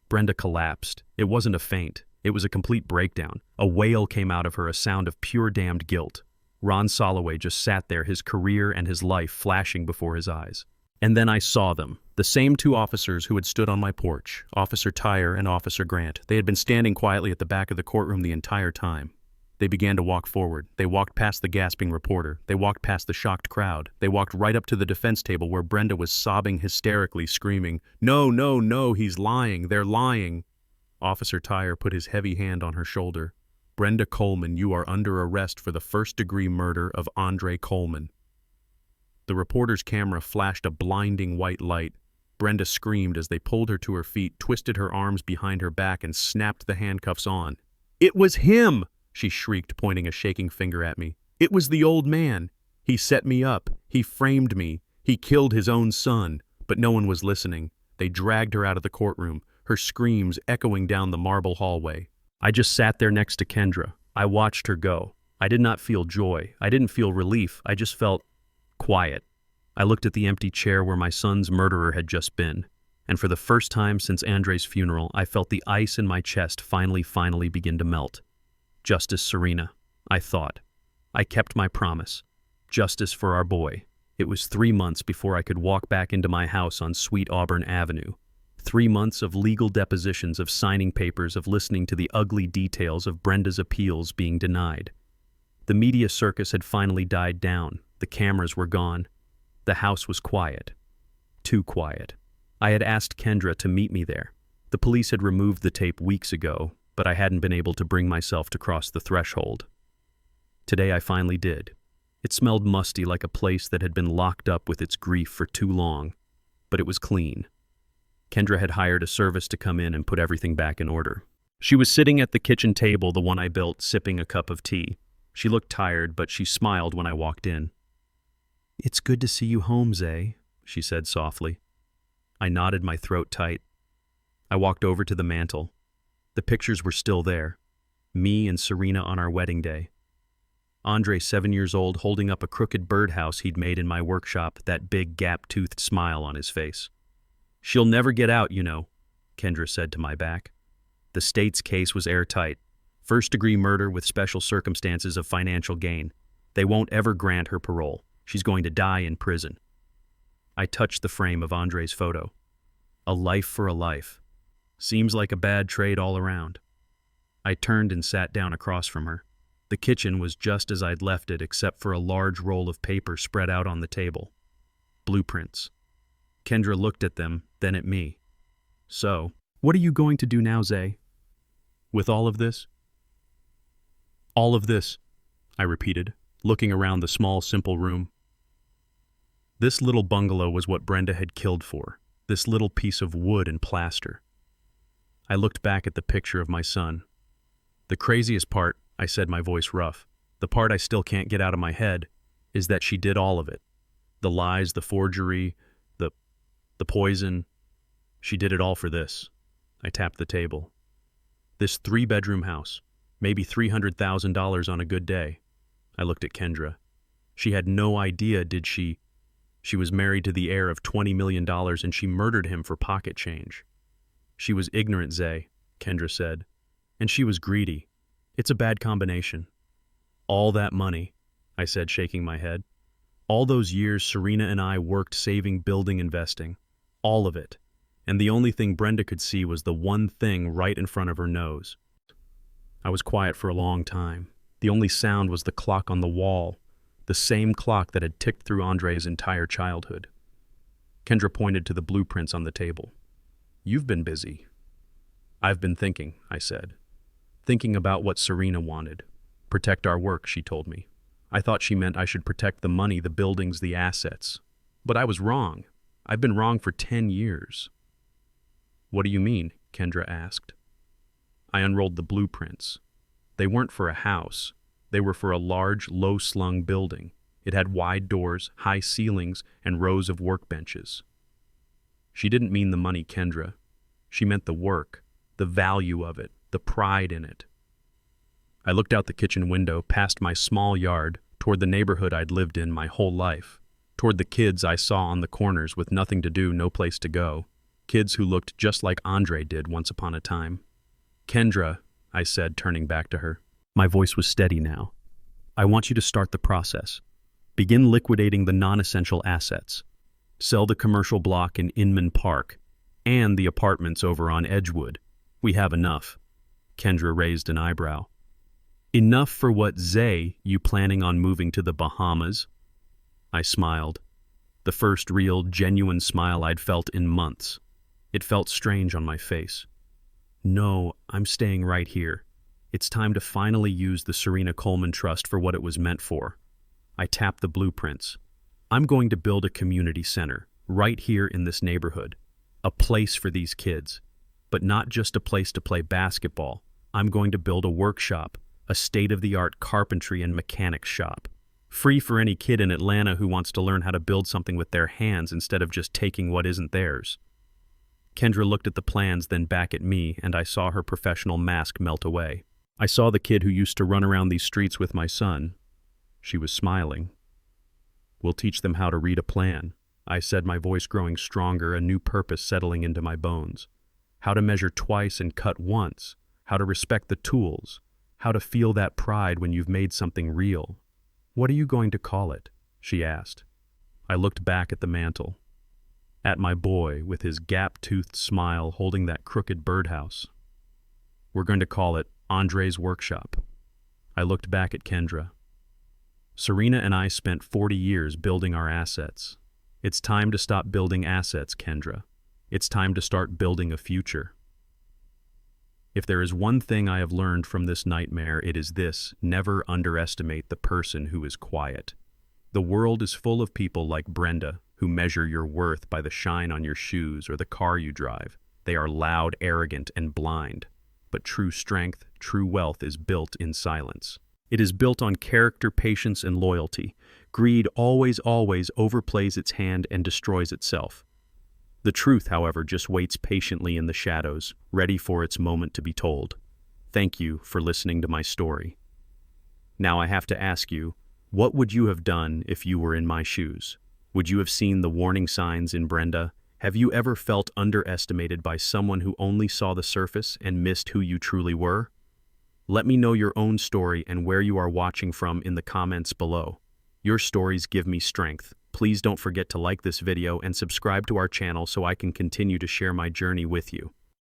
Brenda collapsed. It wasn't a faint. It was a complete breakdown. A wail came out of her, a sound of pure damned guilt. Ron Soloway just sat there, his career and his life flashing before his eyes. And then I saw them, the same two officers who had stood on my porch, Officer Tyre and Officer Grant. They had been standing quietly at the back of the courtroom the entire time. They began to walk forward. They walked past the gasping reporter. They walked past the shocked crowd. They walked right up to the defense table where Brenda was sobbing hysterically, screaming, "No, no, no, he's lying. They're lying." Officer Tyre put his heavy hand on her shoulder. "Brenda Coleman, you are under arrest for the first-degree murder of Andre Coleman." The reporter's camera flashed a blinding white light. Brenda screamed as they pulled her to her feet, twisted her arms behind her back, and snapped the handcuffs on. "It was him!" she shrieked, pointing a shaking finger at me. "It was the old man. He set me up. He framed me. He killed his own son." But no one was listening. They dragged her out of the courtroom, her screams echoing down the marble hallway. I just sat there next to Kendra. I watched her go. I did not feel joy. I didn't feel relief. I just felt quiet. I looked at the empty chair where my son's murderer had just been, and for the first time since Andre's funeral, I felt the ice in my chest finally begin to melt. Justice Serena, I thought. I kept my promise. Justice for our boy. It was 3 months before I could walk back into my house on Sweet Auburn Avenue. 3 months of legal depositions, of signing papers, of listening to the ugly details of Brenda's appeals being denied. The media circus had finally died down. The cameras were gone. The house was quiet. Too quiet. I had asked Kendra to meet me there. The police had removed the tape weeks ago, but I hadn't been able to bring myself to cross the threshold. Today I finally did. It smelled musty, like a place that had been locked up with its grief for too long, but it was clean. Kendra had hired a service to come in and put everything back in order. She was sitting at the kitchen table, the one I built, sipping a cup of tea. She looked tired, but she smiled when I walked in. "It's good to see you home, Zay," she said softly. I nodded, my throat tight. I walked over to the mantel. The pictures were still there. Me and Serena on our wedding day. Andre, 7 years old, holding up a crooked birdhouse he'd made in my workshop, that big gap-toothed smile on his face. "She'll never get out, you know," Kendra said to my back. The state's case was airtight. First-degree murder with special circumstances of financial gain. They won't ever grant her parole. She's going to die in prison. I touched the frame of Andre's photo. A life for a life. Seems like a bad trade all around. I turned and sat down across from her. The kitchen was just as I'd left it, except for a large roll of paper spread out on the table. Blueprints. Kendra looked at them, then at me. "So, what are you going to do now, Zay? With all of this?" "All of this," I repeated, looking around the small, simple room. This little bungalow was what Brenda had killed for, this little piece of wood and plaster. I looked back at the picture of my son. "The craziest part," I said, my voice rough, "the part I still can't get out of my head, is that she did all of it. The lies, the forgery, the poison. She did it all for this." I tapped the table. "This 3-bedroom house, maybe $300,000 on a good day." I looked at Kendra. She had no idea, did she? She was married to the heir of $20 million and she murdered him for pocket change. "She was ignorant, Zay," Kendra said. "And she was greedy. It's a bad combination." "All that money," I said, shaking my head. "All those years Serena and I worked saving, building, investing. All of it. And the only thing Brenda could see was the one thing right in front of her nose." I was quiet for a long time. The only sound was the clock on the wall, the same clock that had ticked through Andre's entire childhood. Kendra pointed to the blueprints on the table. "You've been busy." "I've been thinking," I said. "Thinking about what Serena wanted. Protect our work," she told me. I thought she meant I should protect the money, the buildings, the assets. But I was wrong. I've been wrong for 10 years. "What do you mean?" Kendra asked. I unrolled the blueprints. They weren't for a house. They were for a large, low-slung building. It had wide doors, high ceilings, and rows of workbenches. She didn't mean the money, Kendra. She meant the work, the value of it, the pride in it. I looked out the kitchen window, past my small yard, toward the neighborhood I'd lived in my whole life, toward the kids I saw on the corners with nothing to do, no place to go, kids who looked just like Andre did once upon a time. "Kendra," I said, turning back to her. My voice was steady now. "I want you to start the process. Begin liquidating the non-essential assets. Sell the commercial block in Inman Park and the apartments over on Edgewood. We have enough." Kendra raised an eyebrow. "Enough for what, Zay? You planning on moving to the Bahamas?" I smiled. The first real, genuine smile I'd felt in months. It felt strange on my face. "No, I'm staying right here. It's time to finally use the Serena Coleman Trust for what it was meant for." I tapped the blueprints. "I'm going to build a community center, right here in this neighborhood. A place for these kids. But not just a place to play basketball. I'm going to build a workshop, a state-of-the-art carpentry and mechanics shop. Free for any kid in Atlanta who wants to learn how to build something with their hands instead of just taking what isn't theirs." Kendra looked at the plans, then back at me, and I saw her professional mask melt away. I saw the kid who used to run around these streets with my son. She was smiling. "We'll teach them how to read a plan," I said, my voice growing stronger, a new purpose settling into my bones. "How to measure twice and cut once. How to respect the tools. How to feel that pride when you've made something real." "What are you going to call it?" she asked. I looked back at the mantel. At my boy, with his gap-toothed smile holding that crooked birdhouse. "We're going to call it Andre's Workshop." I looked back at Kendra. "Serena and I spent 40 years building our assets. It's time to stop building assets, Kendra. It's time to start building a future." If there is one thing I have learned from this nightmare, it is this: never underestimate the person who is quiet. The world is full of people like Brenda, who measure your worth by the shine on your shoes or the car you drive. They are loud, arrogant, and blind. But true strength, true wealth is built in silence. It is built on character, patience, and loyalty. Greed always overplays its hand and destroys itself. The truth, however, just waits patiently in the shadows, ready for its moment to be told. Thank you for listening to my story. Now I have to ask you, what would you have done if you were in my shoes? Would you have seen the warning signs in Brenda? Have you ever felt underestimated by someone who only saw the surface and missed who you truly were? Let me know your own story and where you are watching from in the comments below. Your stories give me strength. Please don't forget to like this video and subscribe to our channel so I can continue to share my journey with you.